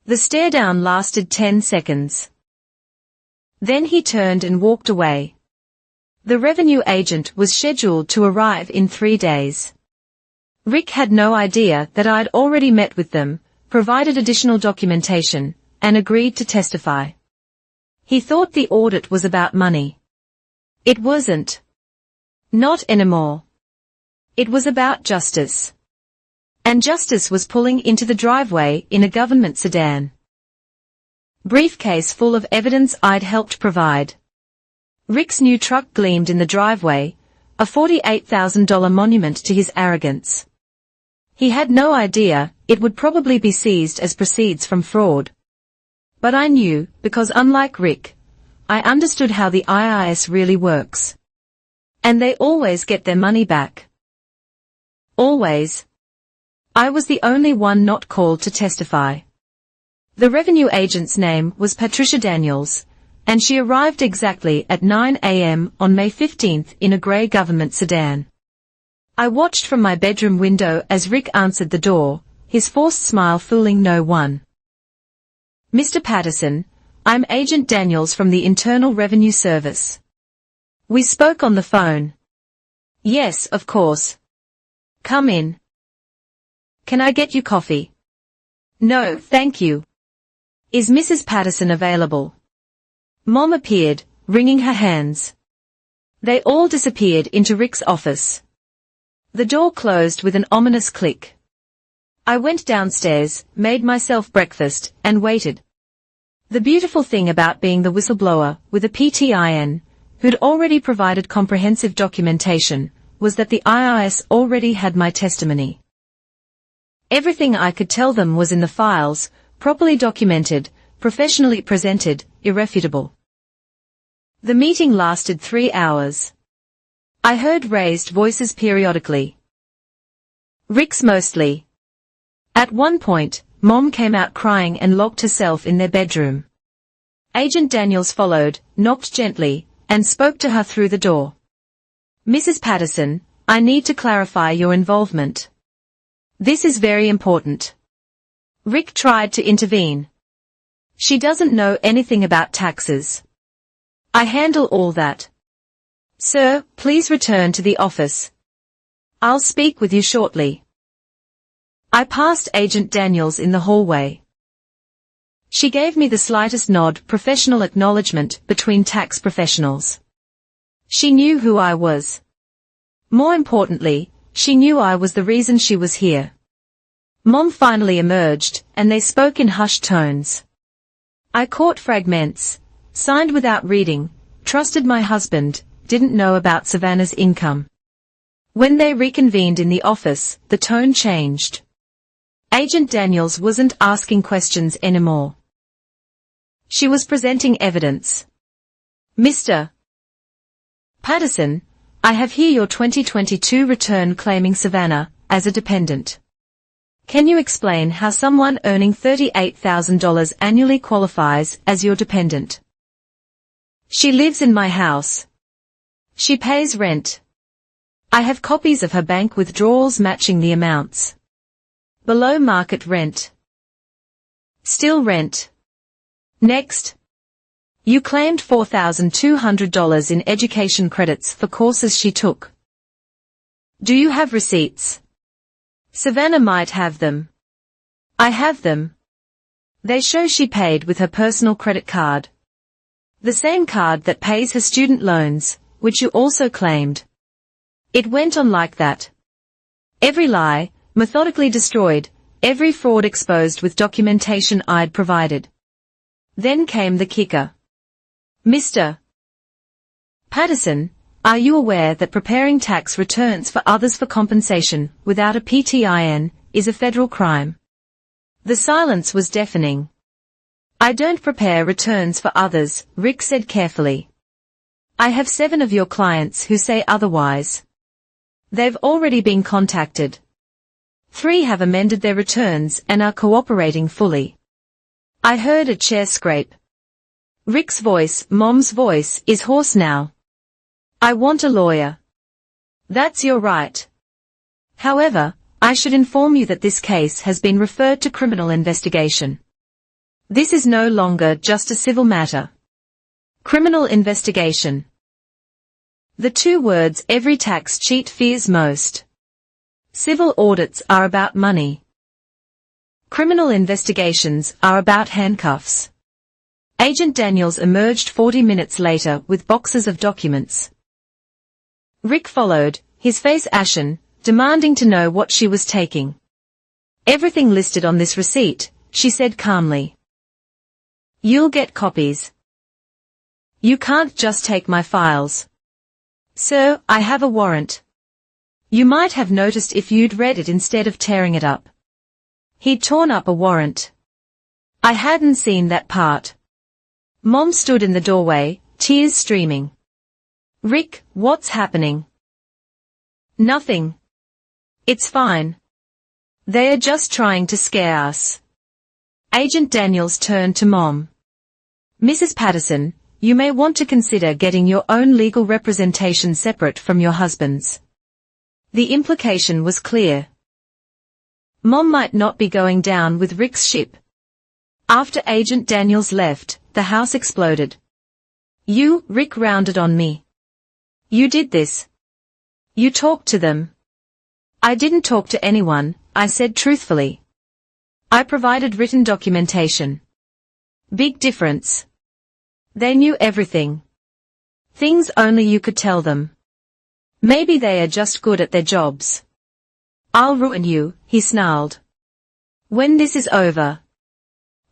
The stare down lasted 10 seconds. Then he turned and walked away. The revenue agent was scheduled to arrive in 3 days. Rick had no idea that I'd already met with them, provided additional documentation, and agreed to testify. He thought the audit was about money. It wasn't. Not anymore. It was about justice. And justice was pulling into the driveway in a government sedan. Briefcase full of evidence I'd helped provide. Rick's new truck gleamed in the driveway, a $48,000 monument to his arrogance. He had no idea it would probably be seized as proceeds from fraud. But I knew, because unlike Rick, I understood how the IRS really works. And they always get their money back. Always. I was the only one not called to testify. The revenue agent's name was Patricia Daniels, and she arrived exactly at 9 a.m. on May 15th in a grey government sedan. I watched from my bedroom window as Rick answered the door, his forced smile fooling no one. Mr. Patterson, I'm Agent Daniels from the Internal Revenue Service. We spoke on the phone. Yes, of course. Come in. Can I get you coffee? No, thank you. Is Mrs. Patterson available? Mom appeared, wringing her hands. They all disappeared into Rick's office. The door closed with an ominous click. I went downstairs, made myself breakfast, and waited. The beautiful thing about being the whistleblower, with a PTIN, who'd already provided comprehensive documentation, was that the IRS already had my testimony. Everything I could tell them was in the files, properly documented, professionally presented, irrefutable. The meeting lasted 3 hours. I heard raised voices periodically. Rick's mostly. At one point, Mom came out crying and locked herself in their bedroom. Agent Daniels followed, knocked gently, and spoke to her through the door. Mrs. Patterson, I need to clarify your involvement. This is very important. Rick tried to intervene. She doesn't know anything about taxes. I handle all that. Sir, please return to the office. I'll speak with you shortly. I passed Agent Daniels in the hallway. She gave me the slightest nod, professional acknowledgement between tax professionals. She knew who I was. More importantly, she knew I was the reason she was here. Mom finally emerged, and they spoke in hushed tones. I caught fragments, signed without reading, trusted my husband, didn't know about Savannah's income. When they reconvened in the office, the tone changed. Agent Daniels wasn't asking questions anymore. She was presenting evidence. Mr. Patterson, I have here your 2022 return claiming Savannah as a dependent. Can you explain how someone earning $38,000 annually qualifies as your dependent? She lives in my house. She pays rent. I have copies of her bank withdrawals matching the amounts. Below market rent. Still rent. Next. You claimed $4,200 in education credits for courses she took. Do you have receipts? Savannah might have them. I have them. They show she paid with her personal credit card. The same card that pays her student loans, which you also claimed. It went on like that. Every lie, methodically destroyed, every fraud exposed with documentation I'd provided. Then came the kicker. Mr. Patterson, are you aware that preparing tax returns for others for compensation without a PTIN is a federal crime? The silence was deafening. I don't prepare returns for others, Rick said carefully. I have 7 of your clients who say otherwise. They've already been contacted. 3 have amended their returns and are cooperating fully. I heard a chair scrape. Rick's voice, Mom's voice, is hoarse now. I want a lawyer. That's your right. However, I should inform you that this case has been referred to criminal investigation. This is no longer just a civil matter. Criminal investigation. The 2 words every tax cheat fears most. Civil audits are about money. Criminal investigations are about handcuffs. Agent Daniels emerged 40 minutes later with boxes of documents. Rick followed, his face ashen, demanding to know what she was taking. Everything listed on this receipt, she said calmly. You'll get copies. You can't just take my files. Sir, I have a warrant. You might have noticed if you'd read it instead of tearing it up. He'd torn up a warrant. I hadn't seen that part. Mom stood in the doorway, tears streaming. Rick, what's happening? Nothing. It's fine. They're just trying to scare us. Agent Daniels turned to Mom. Mrs. Patterson, you may want to consider getting your own legal representation separate from your husband's. The implication was clear. Mom might not be going down with Rick's ship. After Agent Daniels left, the house exploded. You, Rick rounded on me. You did this. You talked to them. I didn't talk to anyone, I said truthfully. I provided written documentation. Big difference. They knew everything. Things only you could tell them. Maybe they are just good at their jobs. I'll ruin you, he snarled. When this is over.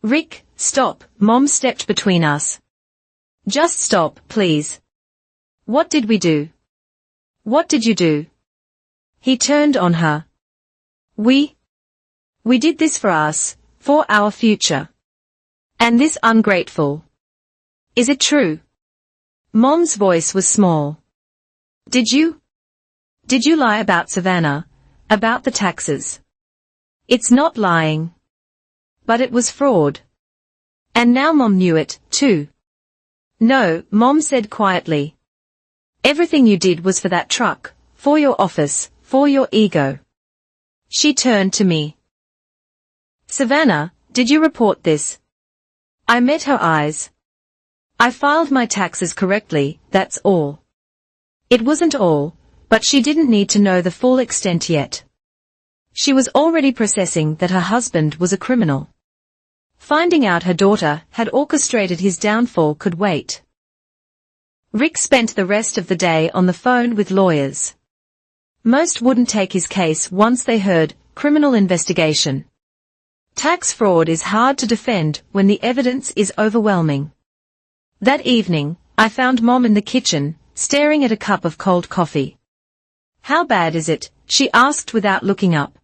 Rick, stop, Mom stepped between us. Just stop, please. What did we do? What did you do? He turned on her. We did this for us, for our future. And this ungrateful. Is it true? Mom's voice was small. Did you lie about Savannah, about the taxes? It's not lying. But it was fraud. And now Mom knew it, too. No, Mom said quietly. Everything you did was for that truck, for your office, for your ego. She turned to me. Savannah, did you report this? I met her eyes. I filed my taxes correctly, that's all. It wasn't all, but she didn't need to know the full extent yet. She was already processing that her husband was a criminal. Finding out her daughter had orchestrated his downfall could wait. Rick spent the rest of the day on the phone with lawyers. Most wouldn't take his case once they heard criminal investigation. Tax fraud is hard to defend when the evidence is overwhelming. That evening, I found Mom in the kitchen, staring at a cup of cold coffee. How bad is it? She asked without looking up.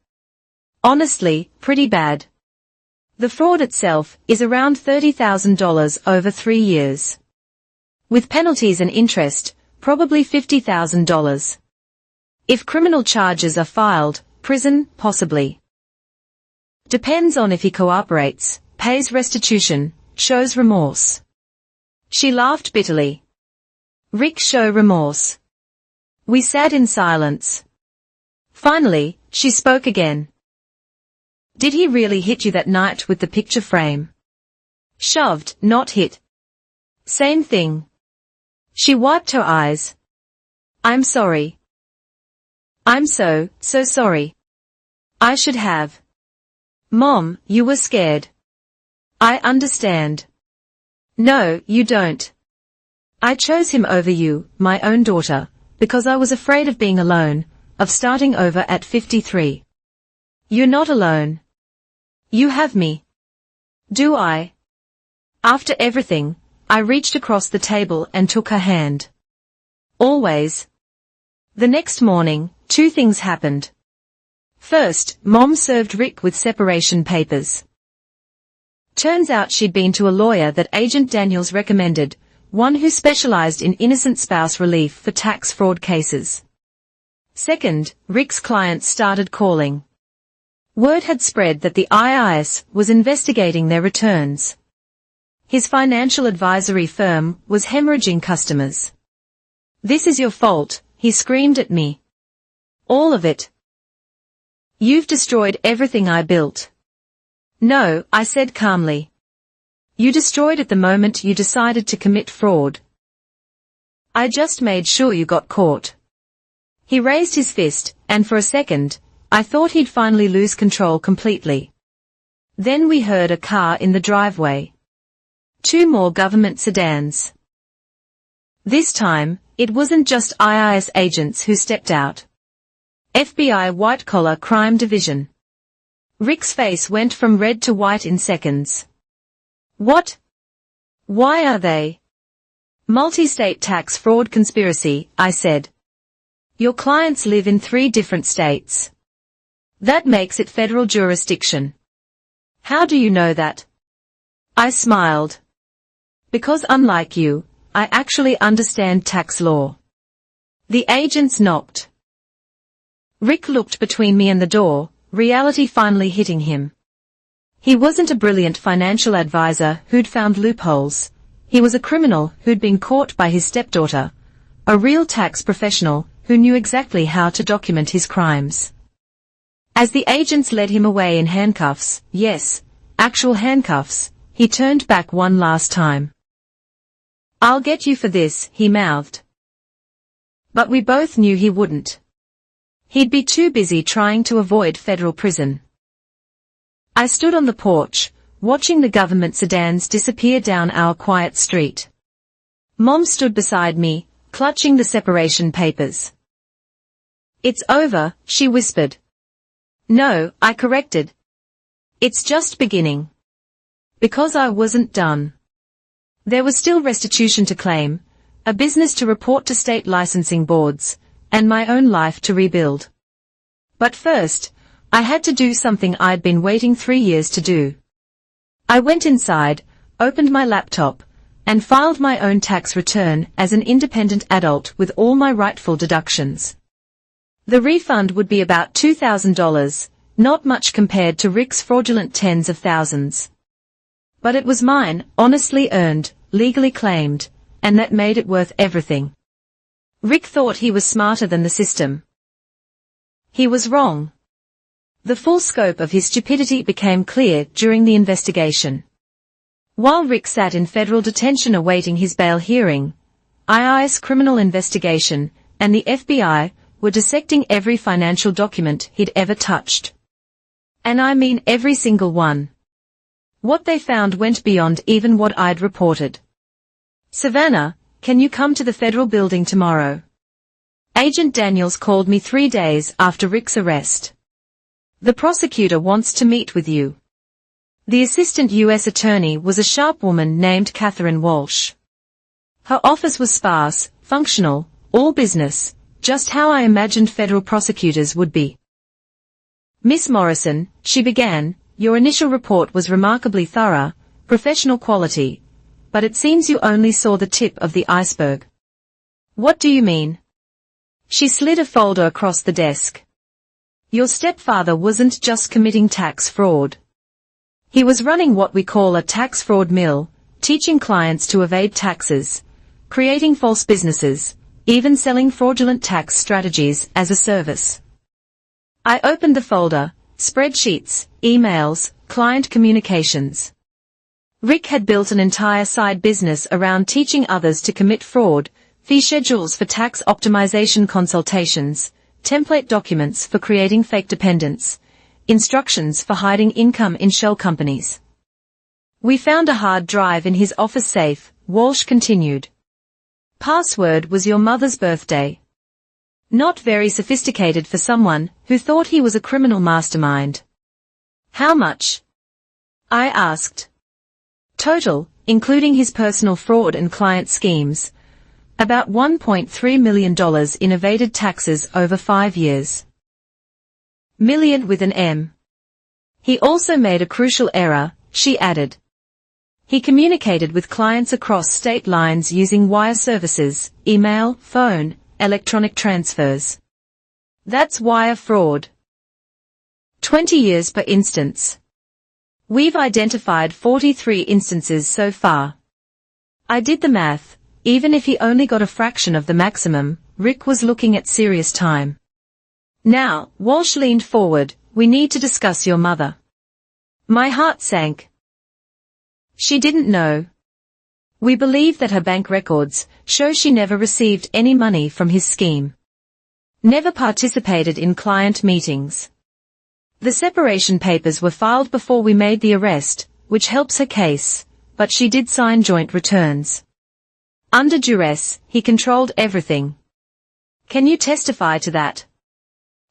Honestly, pretty bad. The fraud itself is around $30,000 over 3 years. With penalties and interest, probably $50,000. If criminal charges are filed, prison, possibly. Depends on if he cooperates, pays restitution, shows remorse. She laughed bitterly. Rick show remorse. We sat in silence. Finally, she spoke again. Did he really hit you that night with the picture frame? Shoved, not hit. Same thing. She wiped her eyes. I'm sorry. I'm so sorry. I should have. Mom, you were scared. I understand. No, you don't. I chose him over you, my own daughter, because I was afraid of being alone, of starting over at 53. You're not alone. You have me. Do I? After everything, I reached across the table and took her hand. Always. The next morning, two things happened. First, Mom served Rick with separation papers. Turns out she'd been to a lawyer that Agent Daniels recommended, one who specialized in innocent spouse relief for tax fraud cases. Second, Rick's clients started calling. Word had spread that the IRS was investigating their returns. His financial advisory firm was hemorrhaging customers. This is your fault, he screamed at me. All of it. You've destroyed everything I built. No, I said calmly. You destroyed it the moment you decided to commit fraud. I just made sure you got caught. He raised his fist, and for a second, I thought he'd finally lose control completely. Then we heard a car in the driveway. Two more government sedans. This time, it wasn't just IRS agents who stepped out. FBI white-collar crime division. Rick's face went from red to white in seconds. What? Why are they? Multi-state tax fraud conspiracy, I said. Your clients live in 3 different states. That makes it federal jurisdiction. How do you know that? I smiled. Because unlike you, I actually understand tax law. The agents knocked. Rick looked between me and the door, reality finally hitting him. He wasn't a brilliant financial advisor who'd found loopholes. He was a criminal who'd been caught by his stepdaughter, a real tax professional who knew exactly how to document his crimes. As the agents led him away in handcuffs, yes, actual handcuffs, he turned back one last time. I'll get you for this, he mouthed. But we both knew he wouldn't. He'd be too busy trying to avoid federal prison. I stood on the porch, watching the government sedans disappear down our quiet street. Mom stood beside me, clutching the separation papers. It's over, she whispered. No, I corrected. It's just beginning. Because I wasn't done. There was still restitution to claim, a business to report to state licensing boards, and my own life to rebuild. But first, I had to do something I'd been waiting 3 years to do. I went inside, opened my laptop, and filed my own tax return as an independent adult with all my rightful deductions. The refund would be about $2,000, not much compared to Rick's fraudulent tens of thousands. But it was mine, honestly earned, legally claimed, and that made it worth everything. Rick thought he was smarter than the system. He was wrong. The full scope of his stupidity became clear during the investigation. While Rick sat in federal detention awaiting his bail hearing, IRS criminal investigation and the FBI were dissecting every financial document he'd ever touched. And I mean every single one. What they found went beyond even what I'd reported. Savannah, can you come to the federal building tomorrow? Agent Daniels called me 3 days after Rick's arrest. The prosecutor wants to meet with you. The assistant U.S. attorney was a sharp woman named Catherine Walsh. Her office was sparse, functional, all business, just how I imagined federal prosecutors would be. Miss Morrison, she began, your initial report was remarkably thorough, professional quality, but it seems you only saw the tip of the iceberg. What do you mean? She slid a folder across the desk. Your stepfather wasn't just committing tax fraud. He was running what we call a tax fraud mill, teaching clients to evade taxes, creating false businesses, even selling fraudulent tax strategies as a service. I opened the folder, spreadsheets, emails, client communications. Rick had built an entire side business around teaching others to commit fraud, fee schedules for tax optimization consultations, template documents for creating fake dependents, instructions for hiding income in shell companies. We found a hard drive in his office safe, Walsh continued. Password was your mother's birthday. Not very sophisticated for someone who thought he was a criminal mastermind. How much? I asked. Total, including his personal fraud and client schemes, about $1.3 million in evaded taxes over 5 years. Million with an M. He also made a crucial error, she added. He communicated with clients across state lines using wire services, email, phone, electronic transfers. That's wire fraud. 20 years per instance. We've identified 43 instances so far. I did the math. Even if he only got a fraction of the maximum, Rick was looking at serious time. Now, Walsh leaned forward, we need to discuss your mother. My heart sank. She didn't know. We believe that her bank records show she never received any money from his scheme. Never participated in client meetings. The separation papers were filed before we made the arrest, which helps her case, but she did sign joint returns. Under duress, he controlled everything. Can you testify to that?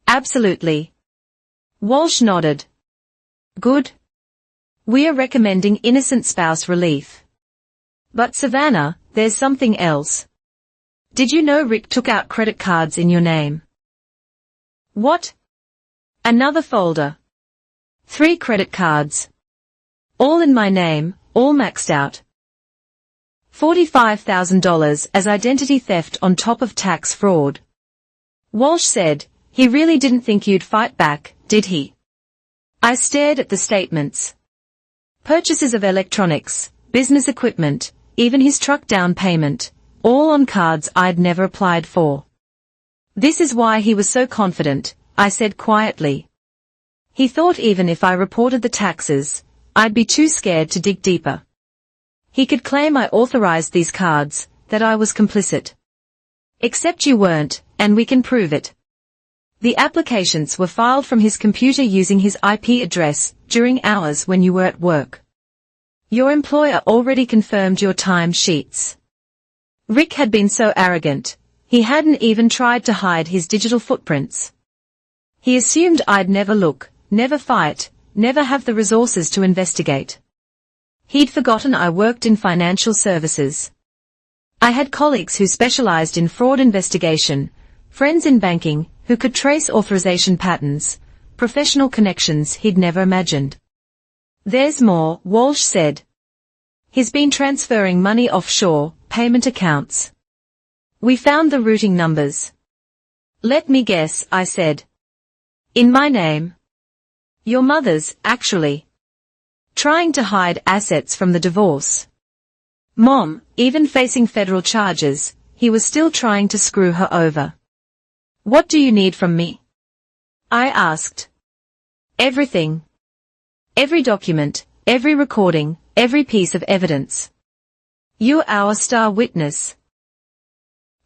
Absolutely. Walsh nodded. Good. We are recommending innocent spouse relief. But Savannah, there's something else. Did you know Rick took out credit cards in your name? What? Another folder. 3 credit cards. All in my name, all maxed out. $45,000 as identity theft on top of tax fraud. Walsh said, he really didn't think you'd fight back, did he? I stared at the statements. Purchases of electronics, business equipment, even his truck down payment, all on cards I'd never applied for. This is why he was so confident, I said quietly. He thought even if I reported the taxes, I'd be too scared to dig deeper. He could claim I authorized these cards, that I was complicit. Except you weren't, and we can prove it. The applications were filed from his computer using his IP address during hours when you were at work. Your employer already confirmed your time sheets. Rick had been so arrogant, he hadn't even tried to hide his digital footprints. He assumed I'd never look, never fight, never have the resources to investigate. He'd forgotten I worked in financial services. I had colleagues who specialized in fraud investigation, friends in banking who could trace authorization patterns, professional connections he'd never imagined. There's more, Walsh said. He's been transferring money offshore, payment accounts. We found the routing numbers. Let me guess, I said. In my name. Your mother's, actually. Trying to hide assets from the divorce. Mom, even facing federal charges, he was still trying to screw her over. What do you need from me? I asked. Everything. Every document, every recording, every piece of evidence. You're our star witness.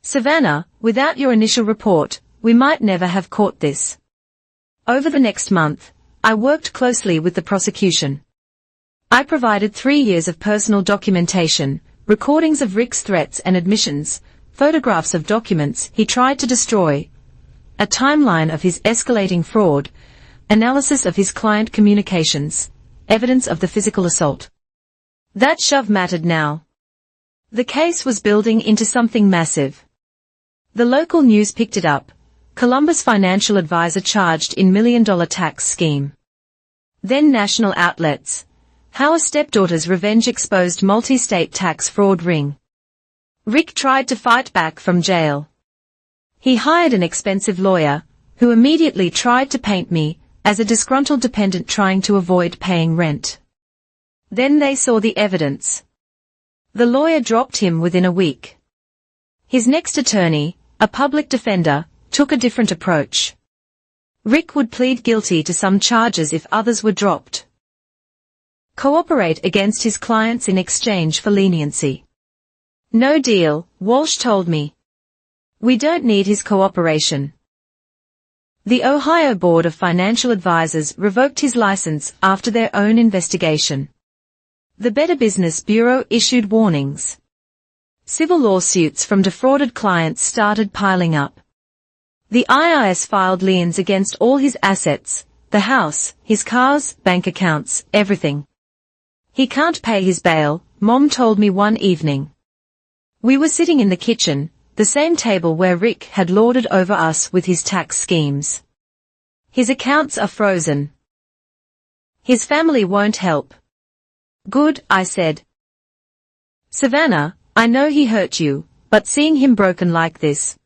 Savannah, without your initial report, we might never have caught this. Over the next month, I worked closely with the prosecution. I provided 3 years of personal documentation, recordings of Rick's threats and admissions, photographs of documents he tried to destroy, a timeline of his escalating fraud, analysis of his client communications, evidence of the physical assault. That shove mattered now. The case was building into something massive. The local news picked it up. Columbus financial advisor charged in $1 million tax scheme. Then national outlets. How a stepdaughter's revenge exposed multi-state tax fraud ring. Rick tried to fight back from jail. He hired an expensive lawyer, who immediately tried to paint me as a disgruntled dependent trying to avoid paying rent. Then they saw the evidence. The lawyer dropped him within a week. His next attorney, a public defender, took a different approach. Rick would plead guilty to some charges if others were dropped. Cooperate against his clients in exchange for leniency. No deal, Walsh told me. We don't need his cooperation. The Ohio Board of Financial Advisors revoked his license after their own investigation. The Better Business Bureau issued warnings. Civil lawsuits from defrauded clients started piling up. The IRS filed liens against all his assets, the house, his cars, bank accounts, everything. He can't pay his bail, Mom told me one evening. We were sitting in the kitchen, the same table where Rick had lorded over us with his tax schemes. His accounts are frozen. His family won't help. Good, I said. Savannah, I know he hurt you, but seeing him broken like this.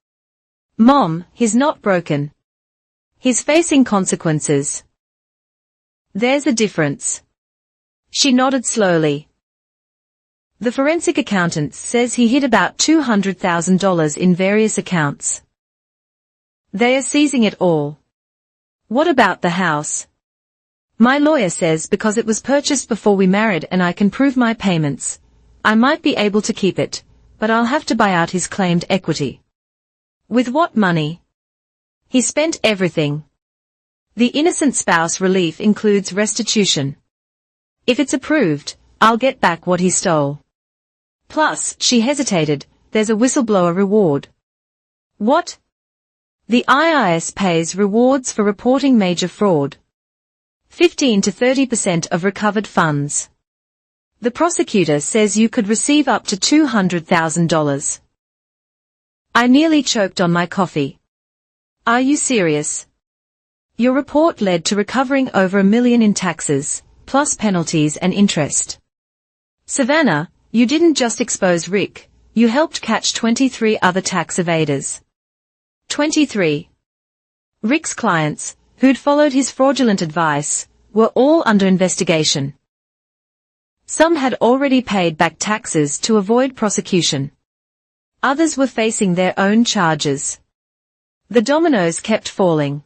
Mom, he's not broken. He's facing consequences. There's a difference. She nodded slowly. The forensic accountant says he hid about $200,000 in various accounts. They are seizing it all. What about the house? My lawyer says because it was purchased before we married and I can prove my payments, I might be able to keep it, but I'll have to buy out his claimed equity. With what money? He spent everything. The innocent spouse relief includes restitution. If it's approved, I'll get back what he stole. Plus, she hesitated, there's a whistleblower reward. What? The IRS pays rewards for reporting major fraud. 15 to 30% of recovered funds. The prosecutor says you could receive up to $200,000. I nearly choked on my coffee. Are you serious? Your report led to recovering over $1 million in taxes, plus penalties and interest. Savannah, you didn't just expose Rick, you helped catch 23 other tax evaders. 23. Rick's clients, who'd followed his fraudulent advice, were all under investigation. Some had already paid back taxes to avoid prosecution. Others were facing their own charges. The dominoes kept falling.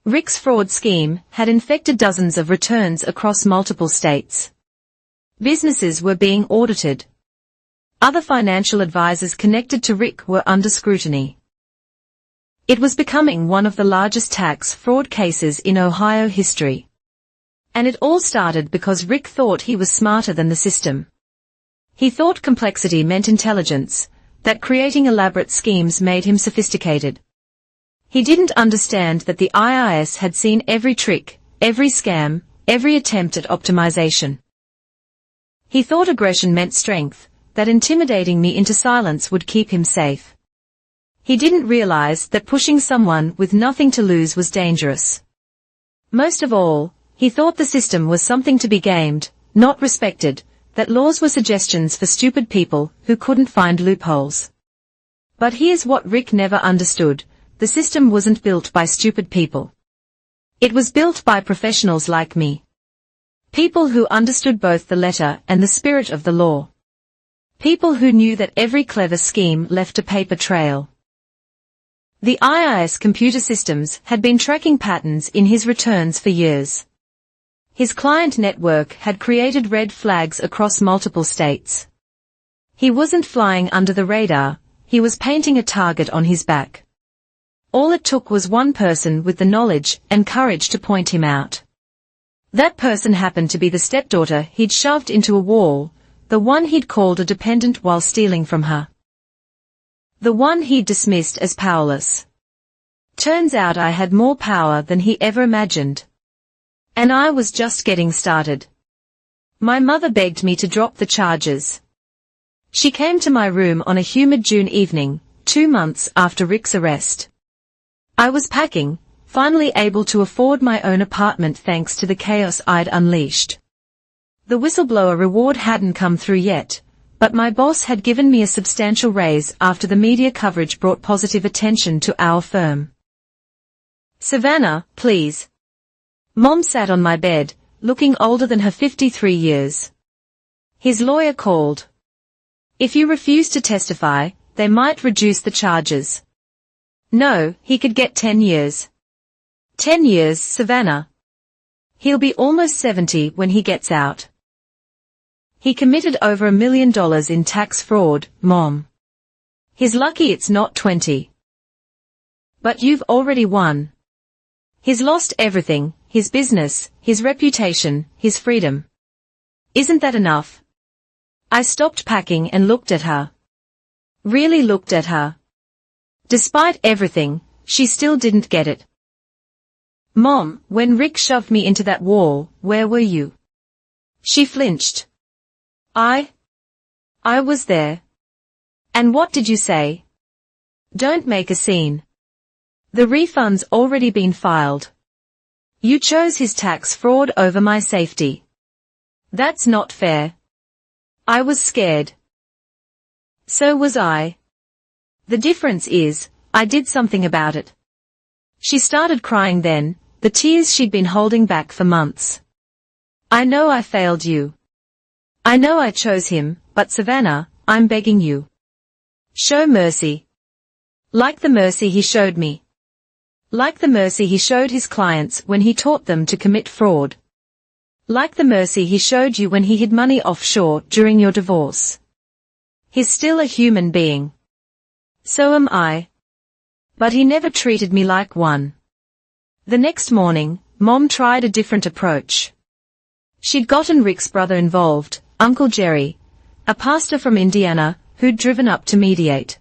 Rick's fraud scheme had infected dozens of returns across multiple states. Businesses were being audited. Other financial advisors connected to Rick were under scrutiny. It was becoming one of the largest tax fraud cases in Ohio history. And it all started because Rick thought he was smarter than the system. He thought complexity meant intelligence, that creating elaborate schemes made him sophisticated. He didn't understand that the IRS had seen every trick, every scam, every attempt at optimization. He thought aggression meant strength, that intimidating me into silence would keep him safe. He didn't realize that pushing someone with nothing to lose was dangerous. Most of all, he thought the system was something to be gamed, not respected, that laws were suggestions for stupid people who couldn't find loopholes. But here's what Rick never understood. The system wasn't built by stupid people. It was built by professionals like me. People who understood both the letter and the spirit of the law. People who knew that every clever scheme left a paper trail. The IRS computer systems had been tracking patterns in his returns for years. His client network had created red flags across multiple states. He wasn't flying under the radar, he was painting a target on his back. All it took was one person with the knowledge and courage to point him out. That person happened to be the stepdaughter he'd shoved into a wall, the one he'd called a dependent while stealing from her. The one he'd dismissed as powerless. Turns out I had more power than he ever imagined. And I was just getting started. My mother begged me to drop the charges. She came to my room on a humid June evening, 2 months after Rick's arrest. I was packing, finally able to afford my own apartment thanks to the chaos I'd unleashed. The whistleblower reward hadn't come through yet, but my boss had given me a substantial raise after the media coverage brought positive attention to our firm. Savannah, please. Mom sat on my bed, looking older than her 53 years. His lawyer called. If you refuse to testify, they might reduce the charges. No, he could get 10 years. 10 years, Savannah. He'll be almost 70 when he gets out. He committed over $1 million in tax fraud, Mom. He's lucky it's not 20. But you've already won. He's lost everything, his business, his reputation, his freedom. Isn't that enough? I stopped packing and looked at her. Really looked at her. Despite everything, she still didn't get it. Mom, when Rick shoved me into that wall, where were you? She flinched. I was there. And what did you say? Don't make a scene. The refund's already been filed. You chose his tax fraud over my safety. That's not fair. I was scared. So was I. The difference is, I did something about it. She started crying then, the tears she'd been holding back for months. I know I failed you. I know I chose him, but Savannah, I'm begging you. Show mercy. Like the mercy he showed me. Like the mercy he showed his clients when he taught them to commit fraud. Like the mercy he showed you when he hid money offshore during your divorce. He's still a human being. So am I. But he never treated me like one. The next morning, Mom tried a different approach. She'd gotten Rick's brother involved, Uncle Jerry, a pastor from Indiana, who'd driven up to mediate.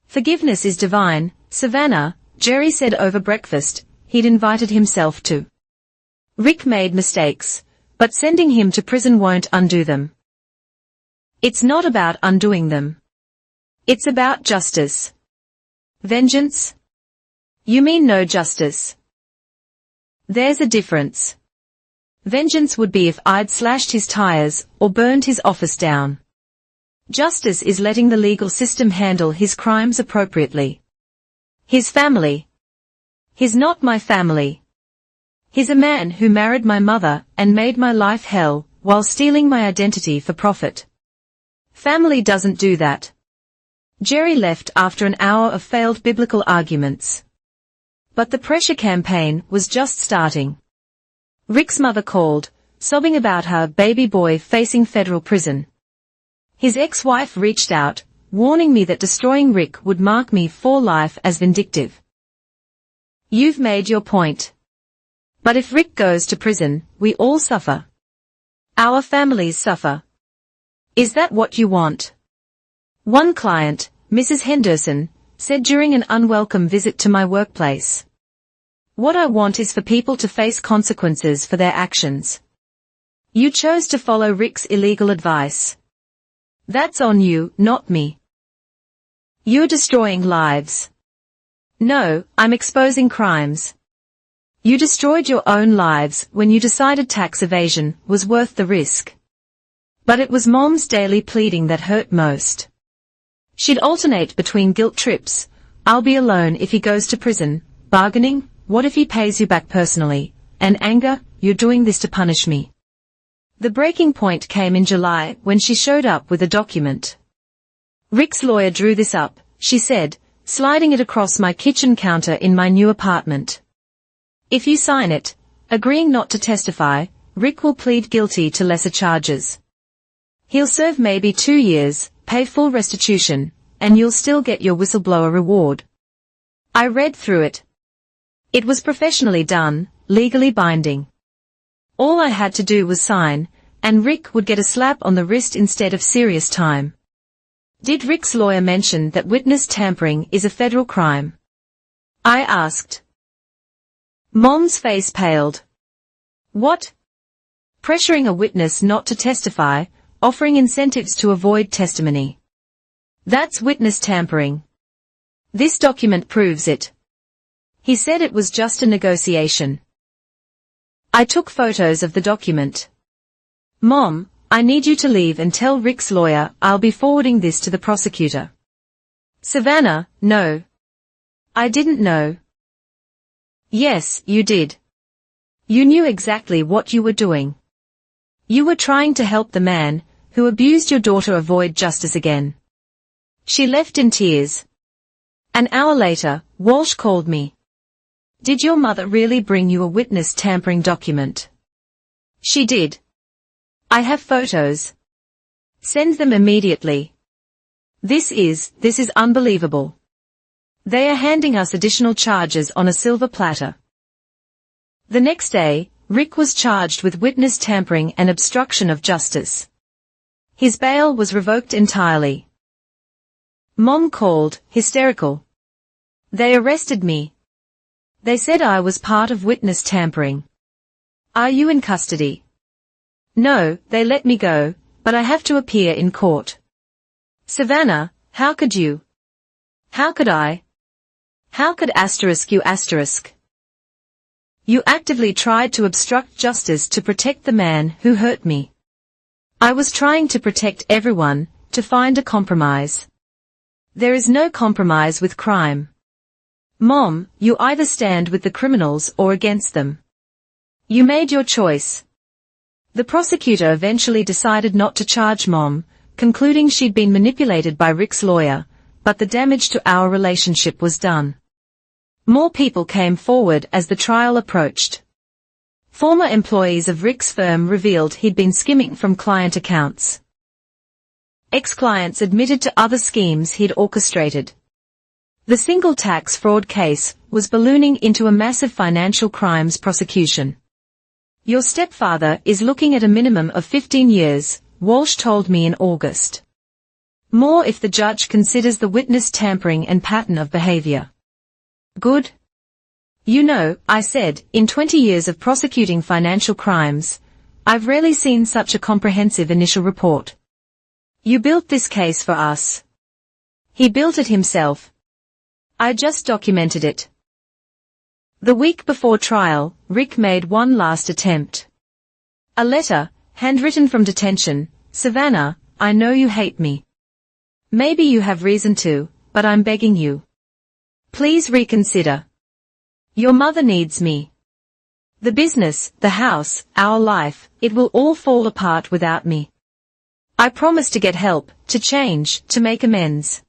Forgiveness is divine, Savannah, Jerry said over breakfast. He'd invited himself to. Rick made mistakes, but sending him to prison won't undo them. It's not about undoing them. It's about justice. Vengeance? You mean no justice? There's a difference. Vengeance would be if I'd slashed his tires or burned his office down. Justice is letting the legal system handle his crimes appropriately. His family. He's not my family. He's a man who married my mother and made my life hell while stealing my identity for profit. Family doesn't do that. Jerry left after an hour of failed biblical arguments. But the pressure campaign was just starting. Rick's mother called, sobbing about her baby boy facing federal prison. His ex-wife reached out, warning me that destroying Rick would mark me for life as vindictive. You've made your point. But if Rick goes to prison, we all suffer. Our families suffer. Is that what you want? One client, Mrs. Henderson, said during an unwelcome visit to my workplace. What I want is for people to face consequences for their actions. You chose to follow Rick's illegal advice. That's on you, not me. You're destroying lives. No, I'm exposing crimes. You destroyed your own lives when you decided tax evasion was worth the risk. But it was Mom's daily pleading that hurt most. She'd alternate between guilt trips, I'll be alone if he goes to prison, bargaining, what if he pays you back personally, and anger, you're doing this to punish me. The breaking point came in July when she showed up with a document. Rick's lawyer drew this up, she said, sliding it across my kitchen counter in my new apartment. If you sign it, agreeing not to testify, Rick will plead guilty to lesser charges. He'll serve maybe 2 years, pay full restitution, and you'll still get your whistleblower reward. I read through it. It was professionally done, legally binding. All I had to do was sign, and Rick would get a slap on the wrist instead of serious time. Did Rick's lawyer mention that witness tampering is a federal crime? I asked. Mom's face paled. What? Pressuring a witness not to testify, offering incentives to avoid testimony. That's witness tampering. This document proves it. He said it was just a negotiation. I took photos of the document. Mom, I need you to leave and tell Rick's lawyer I'll be forwarding this to the prosecutor. Savannah, no. I didn't know. Yes, you did. You knew exactly what you were doing. You were trying to help the man who abused your daughter avoid justice again. She left in tears. An hour later, Walsh called me. Did your mother really bring you a witness tampering document? She did. I have photos. Send them immediately. This is unbelievable. They are handing us additional charges on a silver platter. The next day, Rick was charged with witness tampering and obstruction of justice. His bail was revoked entirely. Mom called, hysterical. They arrested me. They said I was part of witness tampering. Are you in custody? No, they let me go, but I have to appear in court. Savannah, how could you? How could I? How could you asterisk? You actively tried to obstruct justice to protect the man who hurt me. I was trying to protect everyone, to find a compromise. There is no compromise with crime. Mom, you either stand with the criminals or against them. You made your choice. The prosecutor eventually decided not to charge Mom, concluding she'd been manipulated by Rick's lawyer, but the damage to our relationship was done. More people came forward as the trial approached. Former employees of Rick's firm revealed he'd been skimming from client accounts. Ex-clients admitted to other schemes he'd orchestrated. The single tax fraud case was ballooning into a massive financial crimes prosecution. Your stepfather is looking at a minimum of 15 years, Walsh told me in August. More if the judge considers the witness tampering and pattern of behavior. Good. You know, I said, in 20 years of prosecuting financial crimes, I've rarely seen such a comprehensive initial report. You built this case for us. He built it himself. I just documented it. The week before trial, Rick made one last attempt. A letter, handwritten from detention. Savannah, I know you hate me. Maybe you have reason to, but I'm begging you. Please reconsider. Your mother needs me. The business, the house, our life, it will all fall apart without me. I promise to get help, to change, to make amends.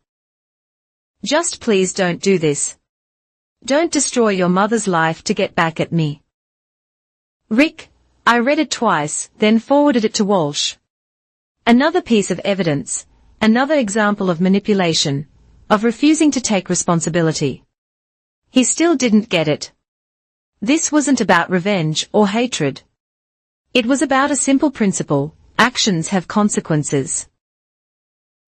Just please don't do this. Don't destroy your mother's life to get back at me. Rick, I read it twice, then forwarded it to Walsh. Another piece of evidence, another example of manipulation, of refusing to take responsibility. He still didn't get it. This wasn't about revenge or hatred. It was about a simple principle: actions have consequences.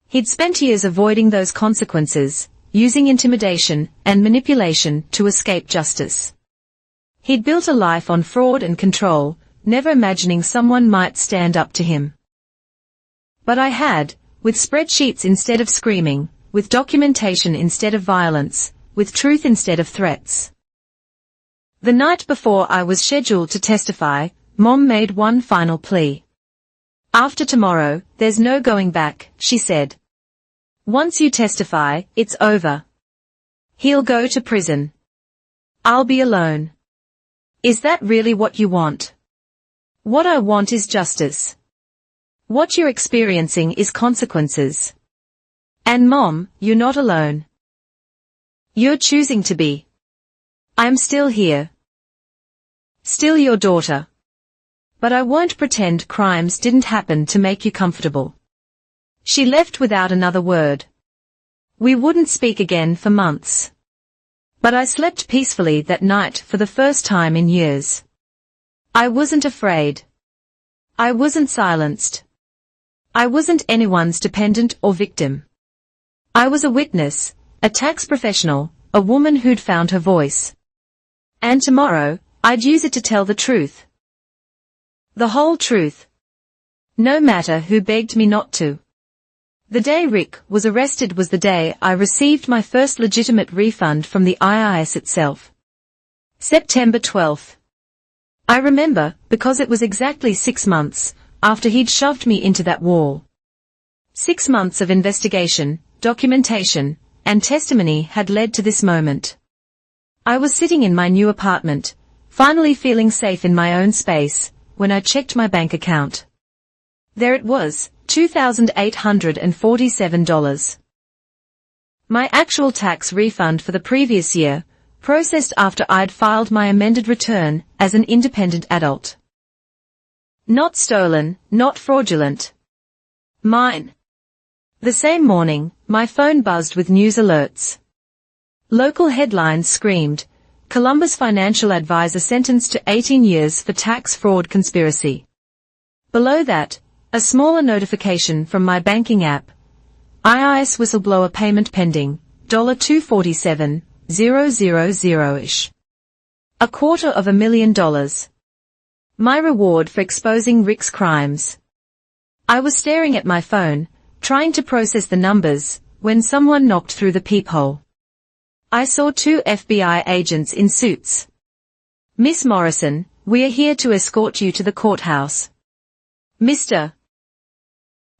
He'd spent years avoiding those consequences, using intimidation and manipulation to escape justice. He'd built a life on fraud and control, never imagining someone might stand up to him. But I had, with spreadsheets instead of screaming, with documentation instead of violence, with truth instead of threats. The night before I was scheduled to testify, Mom made one final plea. After tomorrow, there's no going back, she said. Once you testify, it's over. He'll go to prison. I'll be alone. Is that really what you want? What I want is justice. What you're experiencing is consequences. And Mom, you're not alone. You're choosing to be. I'm still here. Still your daughter. But I won't pretend crimes didn't happen to make you comfortable. She left without another word. We wouldn't speak again for months. But I slept peacefully that night for the first time in years. I wasn't afraid. I wasn't silenced. I wasn't anyone's dependent or victim. I was a witness, a tax professional, a woman who'd found her voice. And tomorrow, I'd use it to tell the truth. The whole truth. No matter who begged me not to. The day Rick was arrested was the day I received my first legitimate refund from the IRS itself. September 12th. I remember, because it was exactly 6 months after he'd shoved me into that wall. 6 months of investigation, documentation, and testimony had led to this moment. I was sitting in my new apartment, finally feeling safe in my own space, when I checked my bank account. There it was, $2,847. My actual tax refund for the previous year, processed after I'd filed my amended return as an independent adult. Not stolen, not fraudulent. Mine. The same morning, my phone buzzed with news alerts. Local headlines screamed, Columbus financial advisor sentenced to 18 years for tax fraud conspiracy. Below that, a smaller notification from my banking app. IRS whistleblower payment pending, $247,000-ish. $250,000. My reward for exposing Rick's crimes. I was staring at my phone, trying to process the numbers, when someone knocked through the peephole. I saw 2 FBI agents in suits. Miss Morrison, we are here to escort you to the courthouse. Mr.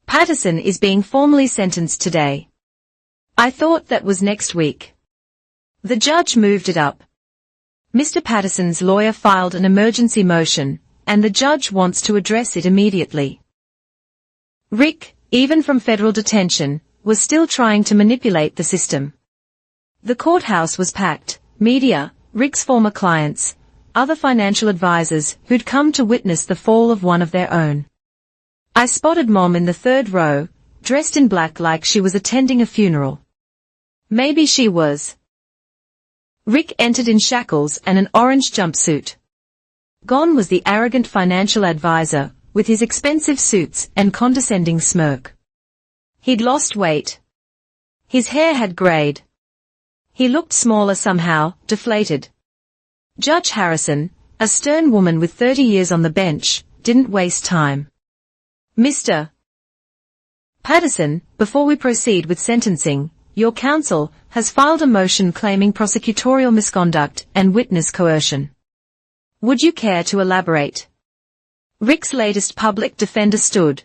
Patterson is being formally sentenced today. I thought that was next week. The judge moved it up. Mr. Patterson's lawyer filed an emergency motion, and the judge wants to address it immediately. Rick, even from federal detention, was still trying to manipulate the system. The courthouse was packed, media, Rick's former clients, other financial advisors who'd come to witness the fall of one of their own. I spotted Mom in the third row, dressed in black like she was attending a funeral. Maybe she was. Rick entered in shackles and an orange jumpsuit. Gone was the arrogant financial advisor, with his expensive suits and condescending smirk. He'd lost weight. His hair had grayed. He looked smaller somehow, deflated. Judge Harrison, a stern woman with 30 years on the bench, didn't waste time. Mr. Patterson, before we proceed with sentencing, your counsel has filed a motion claiming prosecutorial misconduct and witness coercion. Would you care to elaborate? Rick's latest public defender stood.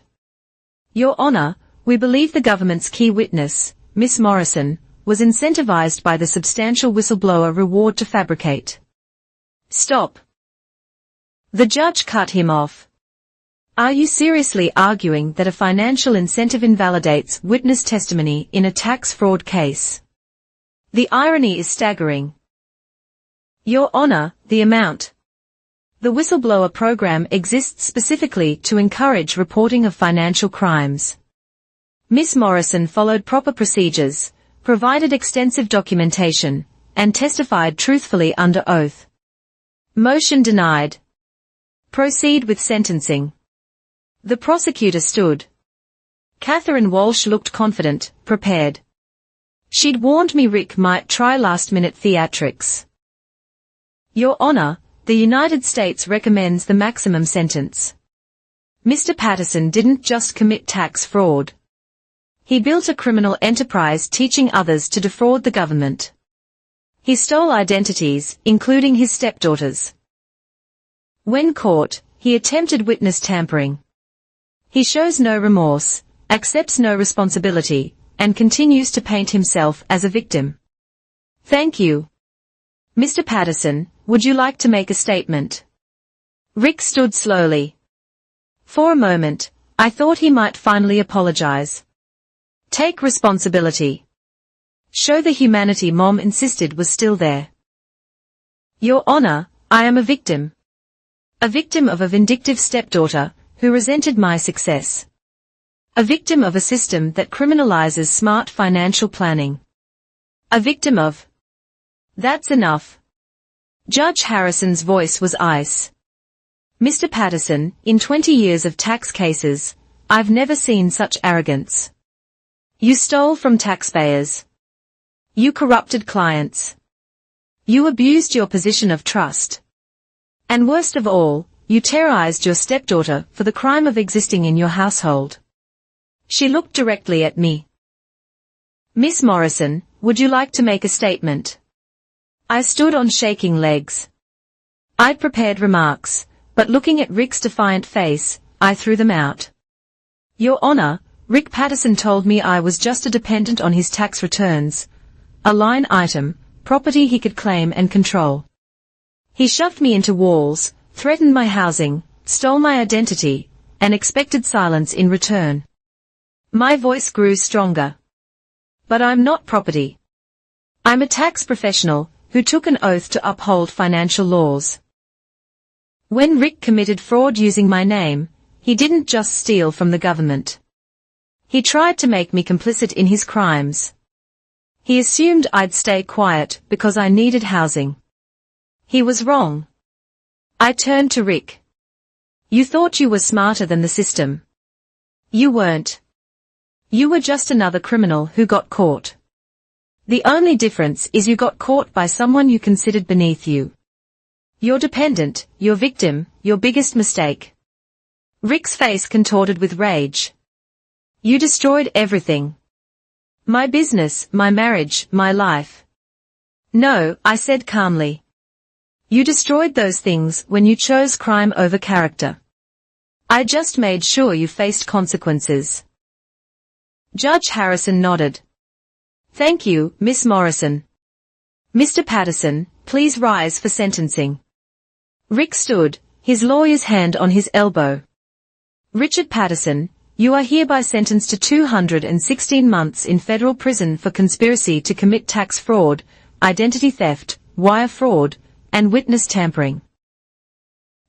Your Honor, we believe the government's key witness, Miss Morrison, was incentivized by the substantial whistleblower reward to fabricate. Stop. The judge cut him off. Are you seriously arguing that a financial incentive invalidates witness testimony in a tax fraud case? The irony is staggering. Your Honor, the amount. The whistleblower program exists specifically to encourage reporting of financial crimes. Miss Morrison followed proper procedures, provided extensive documentation, and testified truthfully under oath. Motion denied. Proceed with sentencing. The prosecutor stood. Catherine Walsh looked confident, prepared. She'd warned me Rick might try last-minute theatrics. Your Honor, the United States recommends the maximum sentence. Mr. Patterson didn't just commit tax fraud. He built a criminal enterprise teaching others to defraud the government. He stole identities, including his stepdaughters. When caught, he attempted witness tampering. He shows no remorse, accepts no responsibility, and continues to paint himself as a victim. Thank you. Mr. Patterson, would you like to make a statement? Rick stood slowly. For a moment, I thought he might finally apologize. Take responsibility. Show the humanity Mom insisted was still there. Your Honor, I am a victim. A victim of a vindictive stepdaughter, who resented my success. A victim of a system that criminalizes smart financial planning. A victim of... That's enough. Judge Harrison's voice was ice. Mr. Patterson, in 20 years of tax cases, I've never seen such arrogance. You stole from taxpayers. You corrupted clients. You abused your position of trust. And worst of all, you terrorized your stepdaughter for the crime of existing in your household. She looked directly at me. Miss Morrison, would you like to make a statement? I stood on shaking legs. I'd prepared remarks, but looking at Rick's defiant face, I threw them out. Your Honor, Rick Patterson told me I was just a dependent on his tax returns, a line item, property he could claim and control. He shoved me into walls, threatened my housing, stole my identity, and expected silence in return. My voice grew stronger. But I'm not property. I'm a tax professional who took an oath to uphold financial laws. When Rick committed fraud using my name, he didn't just steal from the government. He tried to make me complicit in his crimes. He assumed I'd stay quiet because I needed housing. He was wrong. I turned to Rick. You thought you were smarter than the system. You weren't. You were just another criminal who got caught. The only difference is you got caught by someone you considered beneath you. Your dependent, your victim, your biggest mistake. Rick's face contorted with rage. You destroyed everything. My business, my marriage, my life. No, I said calmly. You destroyed those things when you chose crime over character. I just made sure you faced consequences. Judge Harrison nodded. Thank you, Miss Morrison. Mr. Patterson, please rise for sentencing. Rick stood, his lawyer's hand on his elbow. Richard Patterson, you are hereby sentenced to 216 months in federal prison for conspiracy to commit tax fraud, identity theft, wire fraud, and witness tampering.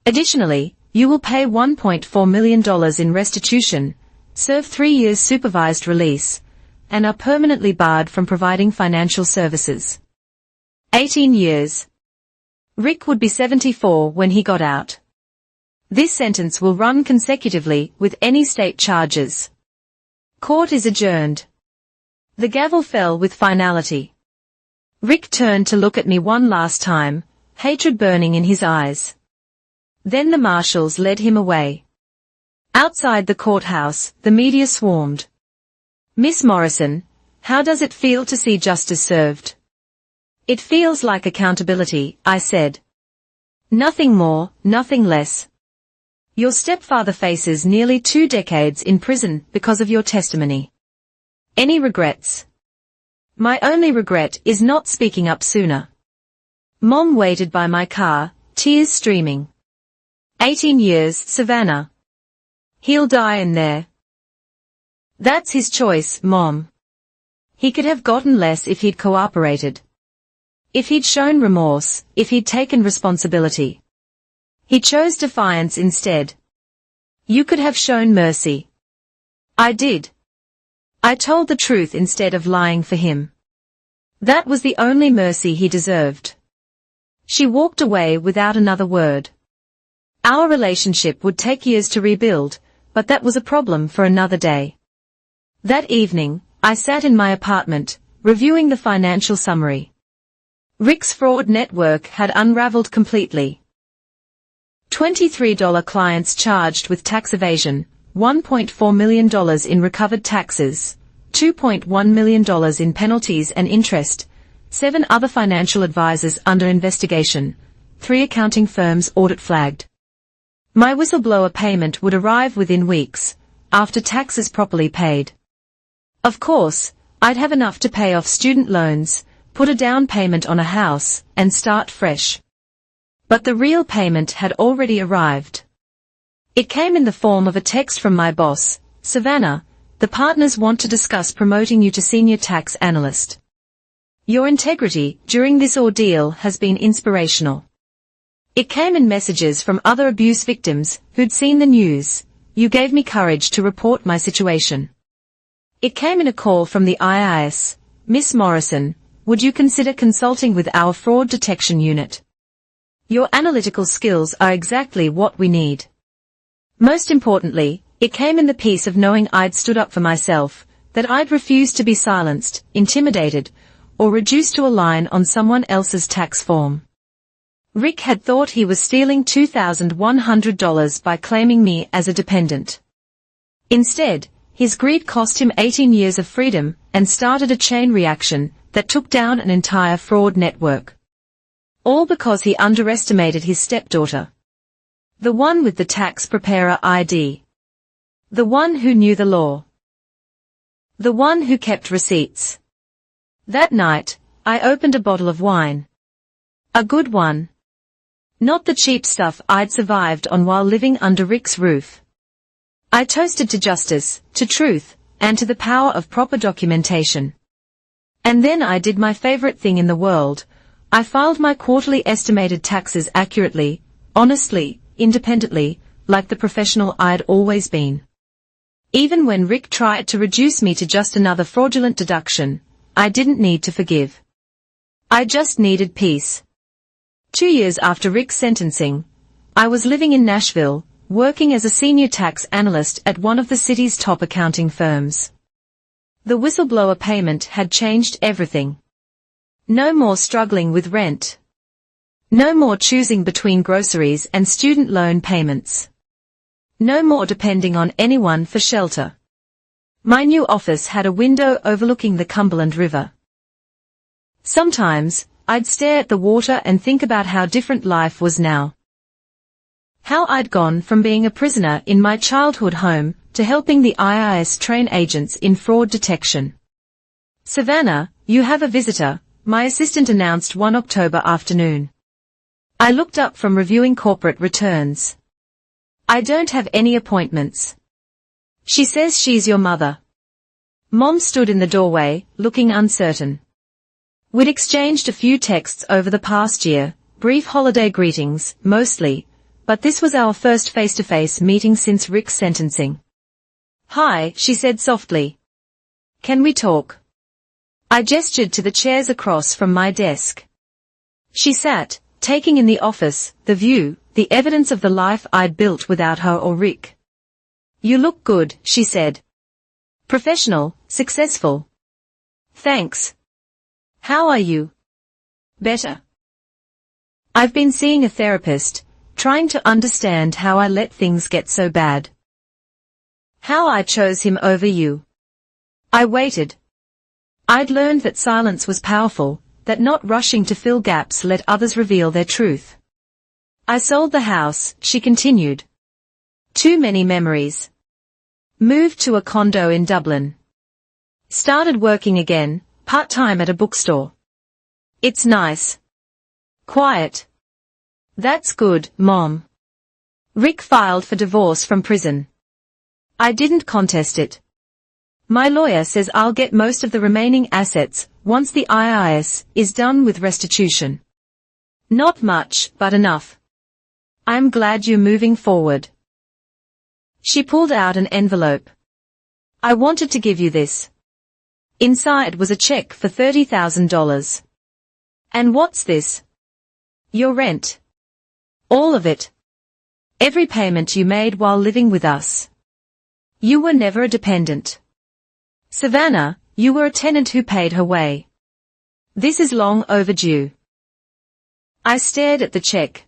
Additionally, you will pay $1.4 million in restitution, serve 3 years supervised release, and are permanently barred from providing financial services. 18 years. Rick would be 74 when he got out. This sentence will run consecutively with any state charges. Court is adjourned. The gavel fell with finality. Rick turned to look at me one last time, hatred burning in his eyes. Then the marshals led him away. Outside the courthouse, the media swarmed. Miss Morrison, how does it feel to see justice served? It feels like accountability, I said. Nothing more, nothing less. Your stepfather faces nearly 2 decades in prison because of your testimony. Any regrets? My only regret is not speaking up sooner. Mom waited by my car, tears streaming. 18 years, Savannah. He'll die in there. That's his choice, Mom. He could have gotten less if he'd cooperated. If he'd shown remorse, if he'd taken responsibility. He chose defiance instead. You could have shown mercy. I did. I told the truth instead of lying for him. That was the only mercy he deserved. She walked away without another word. Our relationship would take years to rebuild, but that was a problem for another day. That evening, I sat in my apartment, reviewing the financial summary. Rick's fraud network had unraveled completely. $23 clients charged with tax evasion, $1.4 million in recovered taxes, $2.1 million in penalties and interest, 7 other financial advisors under investigation, 3 accounting firms audit flagged. My whistleblower payment would arrive within weeks, after taxes properly paid. Of course, I'd have enough to pay off student loans, put a down payment on a house, and start fresh. But the real payment had already arrived. It came in the form of a text from my boss, Savannah, the partners want to discuss promoting you to senior tax analyst. Your integrity during this ordeal has been inspirational. It came in messages from other abuse victims who'd seen the news. You gave me courage to report my situation. It came in a call from the IRS. Miss Morrison, would you consider consulting with our fraud detection unit? Your analytical skills are exactly what we need. Most importantly, it came in the peace of knowing I'd stood up for myself, that I'd refused to be silenced, intimidated, or reduced to a line on someone else's tax form. Rick had thought he was stealing $2,100 by claiming me as a dependent. Instead, his greed cost him 18 years of freedom and started a chain reaction that took down an entire fraud network. All because he underestimated his stepdaughter. The one with the tax preparer ID. The one who knew the law. The one who kept receipts. That night, I opened a bottle of wine. A good one. Not the cheap stuff I'd survived on while living under Rick's roof. I toasted to justice, to truth, and to the power of proper documentation. And then I did my favorite thing in the world. I filed my quarterly estimated taxes accurately, honestly, independently, like the professional I'd always been. Even when Rick tried to reduce me to just another fraudulent deduction, I didn't need to forgive. I just needed peace. 2 years after Rick's sentencing, I was living in Nashville, working as a senior tax analyst at one of the city's top accounting firms. The whistleblower payment had changed everything. No more struggling with rent. No more choosing between groceries and student loan payments. No more depending on anyone for shelter. My new office had a window overlooking the Cumberland River. Sometimes, I'd stare at the water and think about how different life was now. How I'd gone from being a prisoner in my childhood home to helping the IRS train agents in fraud detection. "Savannah, you have a visitor," my assistant announced one October afternoon. I looked up from reviewing corporate returns. "I don't have any appointments." "She says she's your mother." Mom stood in the doorway, looking uncertain. We'd exchanged a few texts over the past year, brief holiday greetings, mostly, but this was our first face-to-face meeting since Rick's sentencing. "Hi," she said softly. "Can we talk?" I gestured to the chairs across from my desk. She sat, taking in the office, the view, the evidence of the life I'd built without her or Rick. "You look good," she said. "Professional, successful." "Thanks. How are you?" "Better. I've been seeing a therapist, trying to understand how I let things get so bad. How I chose him over you." I waited. I'd learned that silence was powerful, that not rushing to fill gaps let others reveal their truth. "I sold the house," she continued. "Too many memories. Moved to a condo in Dublin. Started working again, part-time at a bookstore. It's nice. Quiet." "That's good, Mom." Rick filed for divorce from prison. I didn't contest it. My lawyer says I'll get most of the remaining assets once the IRS is done with restitution. Not much, but enough. I'm glad you're moving forward. She pulled out an envelope. "I wanted to give you this." Inside was a check for $30,000. "And what's this?" "Your rent. All of it. Every payment you made while living with us. You were never a dependent. Savannah, you were a tenant who paid her way. This is long overdue." I stared at the check.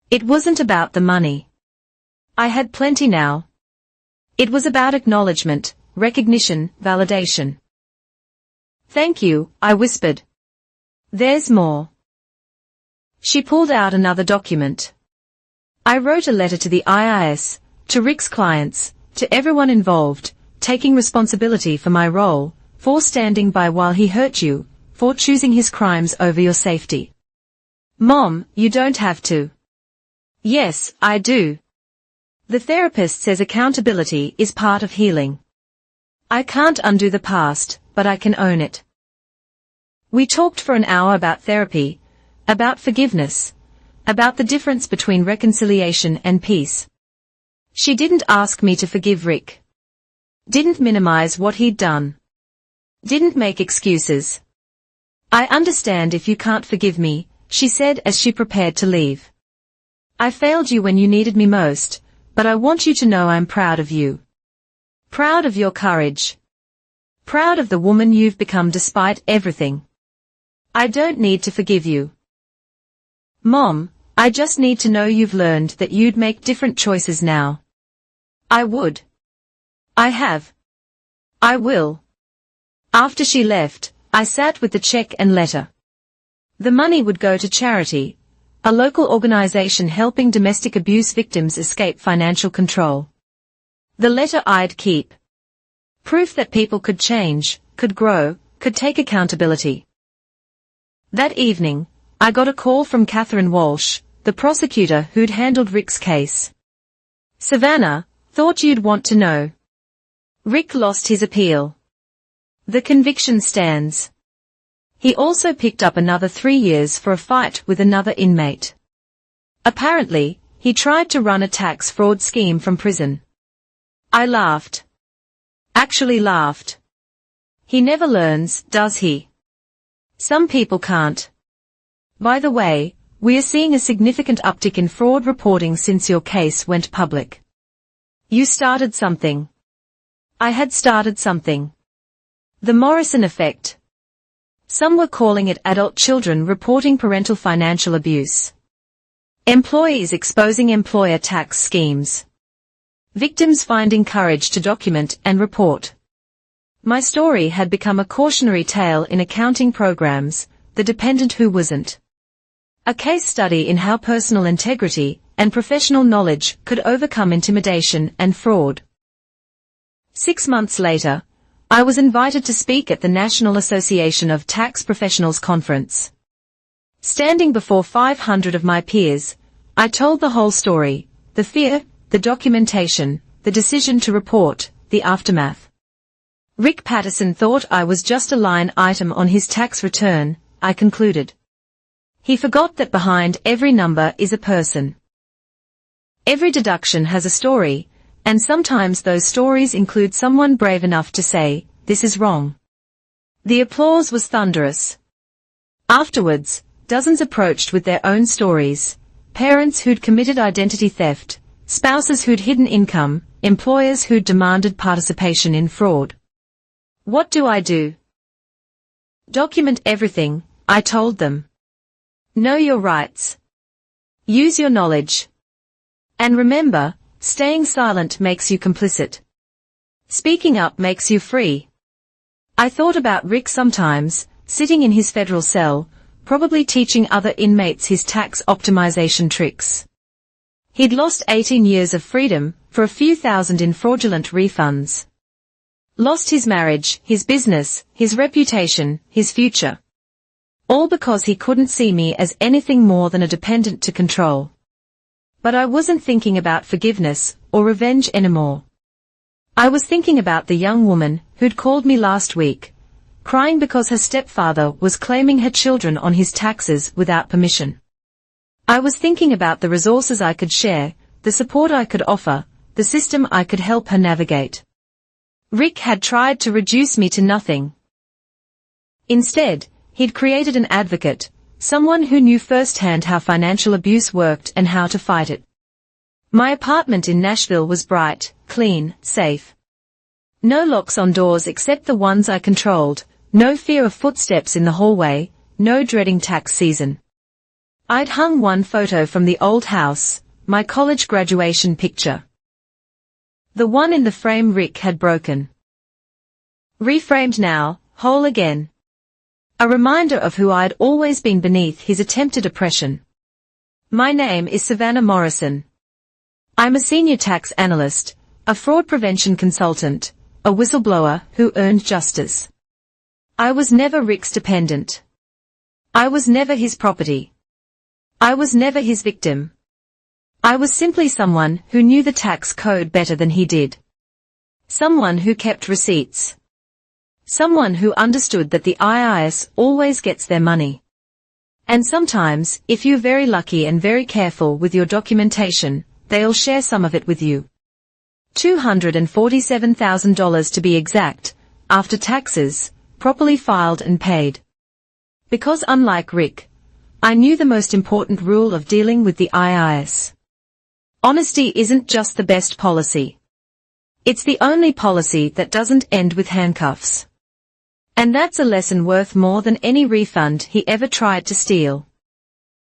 It wasn't about the money. I had plenty now. It was about acknowledgement, recognition, validation. "Thank you," I whispered. "There's more." She pulled out another document. I wrote a letter to the IRS, to Rick's clients, to everyone involved, taking responsibility for my role, for standing by while he hurt you, for choosing his crimes over your safety. "Mom, you don't have to." "Yes, I do. The therapist says accountability is part of healing. I can't undo the past, but I can own it." We talked for an hour about therapy, about forgiveness, about the difference between reconciliation and peace. She didn't ask me to forgive Rick. Didn't minimize what he'd done. Didn't make excuses. "I understand if you can't forgive me," she said as she prepared to leave. "I failed you when you needed me most, but I want you to know I'm proud of you. Proud of your courage. Proud of the woman you've become despite everything. I don't need to forgive you. Mom, I just need to know you've learned that you'd make different choices now." I would. I have. I will. After she left, I sat with the check and letter. The money would go to charity, a local organization helping domestic abuse victims escape financial control. The letter I'd keep. Proof that people could change, could grow, could take accountability. That evening, I got a call from Catherine Walsh, the prosecutor who'd handled Rick's case. "Savannah, thought you'd want to know. Rick lost his appeal. The conviction stands. He also picked up another 3 years for a fight with another inmate. Apparently, he tried to run a tax fraud scheme from prison." I laughed. Actually laughed. "He never learns, does he? Some people can't. By the way, we are seeing a significant uptick in fraud reporting since your case went public. You started something. I had started something. The Morrison effect. Some were calling it adult children reporting parental financial abuse. Employees exposing employer tax schemes. Victims finding courage to document and report. My story had become a cautionary tale in accounting programs, the dependent who wasn't. A case study in how personal integrity and professional knowledge could overcome intimidation and fraud. 6 months later, I was invited to speak at the National Association of Tax Professionals Conference. Standing before 500 of my peers, I told the whole story, the fear, the documentation, the decision to report, the aftermath. Rick Patterson thought I was just a line item on his tax return, I concluded. He forgot that behind every number is a person. Every deduction has a story, and sometimes those stories include someone brave enough to say, "This is wrong." The applause was thunderous. Afterwards, dozens approached with their own stories, parents who'd committed identity theft, spouses who'd hidden income, employers who'd demanded participation in fraud. What do I do? Document everything, I told them. Know your rights. Use your knowledge. And remember, staying silent makes you complicit. Speaking up makes you free. I thought about Rick sometimes, sitting in his federal cell, probably teaching other inmates his tax optimization tricks. He'd lost 18 years of freedom for a few thousand in fraudulent refunds. Lost his marriage, his business, his reputation, his future. All because he couldn't see me as anything more than a dependent to control. But I wasn't thinking about forgiveness or revenge anymore. I was thinking about the young woman who'd called me last week, crying because her stepfather was claiming her children on his taxes without permission. I was thinking about the resources I could share, the support I could offer, the system I could help her navigate. Rick had tried to reduce me to nothing. Instead, he'd created an advocate, someone who knew firsthand how financial abuse worked and how to fight it. My apartment in Nashville was bright, clean, safe. No locks on doors except the ones I controlled, no fear of footsteps in the hallway, no dreading tax season. I'd hung one photo from the old house, my college graduation picture. The one in the frame Rick had broken. Reframed now, whole again. A reminder of who I'd always been beneath his attempted oppression. My name is Savannah Morrison. I'm a senior tax analyst, a fraud prevention consultant, a whistleblower who earned justice. I was never Rick's dependent. I was never his property. I was never his victim. I was simply someone who knew the tax code better than he did. Someone who kept receipts. Someone who understood that the IRS always gets their money. And sometimes, if you're very lucky and very careful with your documentation, they'll share some of it with you. $247,000 to be exact, after taxes, properly filed and paid. Because unlike Rick, I knew the most important rule of dealing with the IRS. Honesty isn't just the best policy. It's the only policy that doesn't end with handcuffs. And that's a lesson worth more than any refund he ever tried to steal.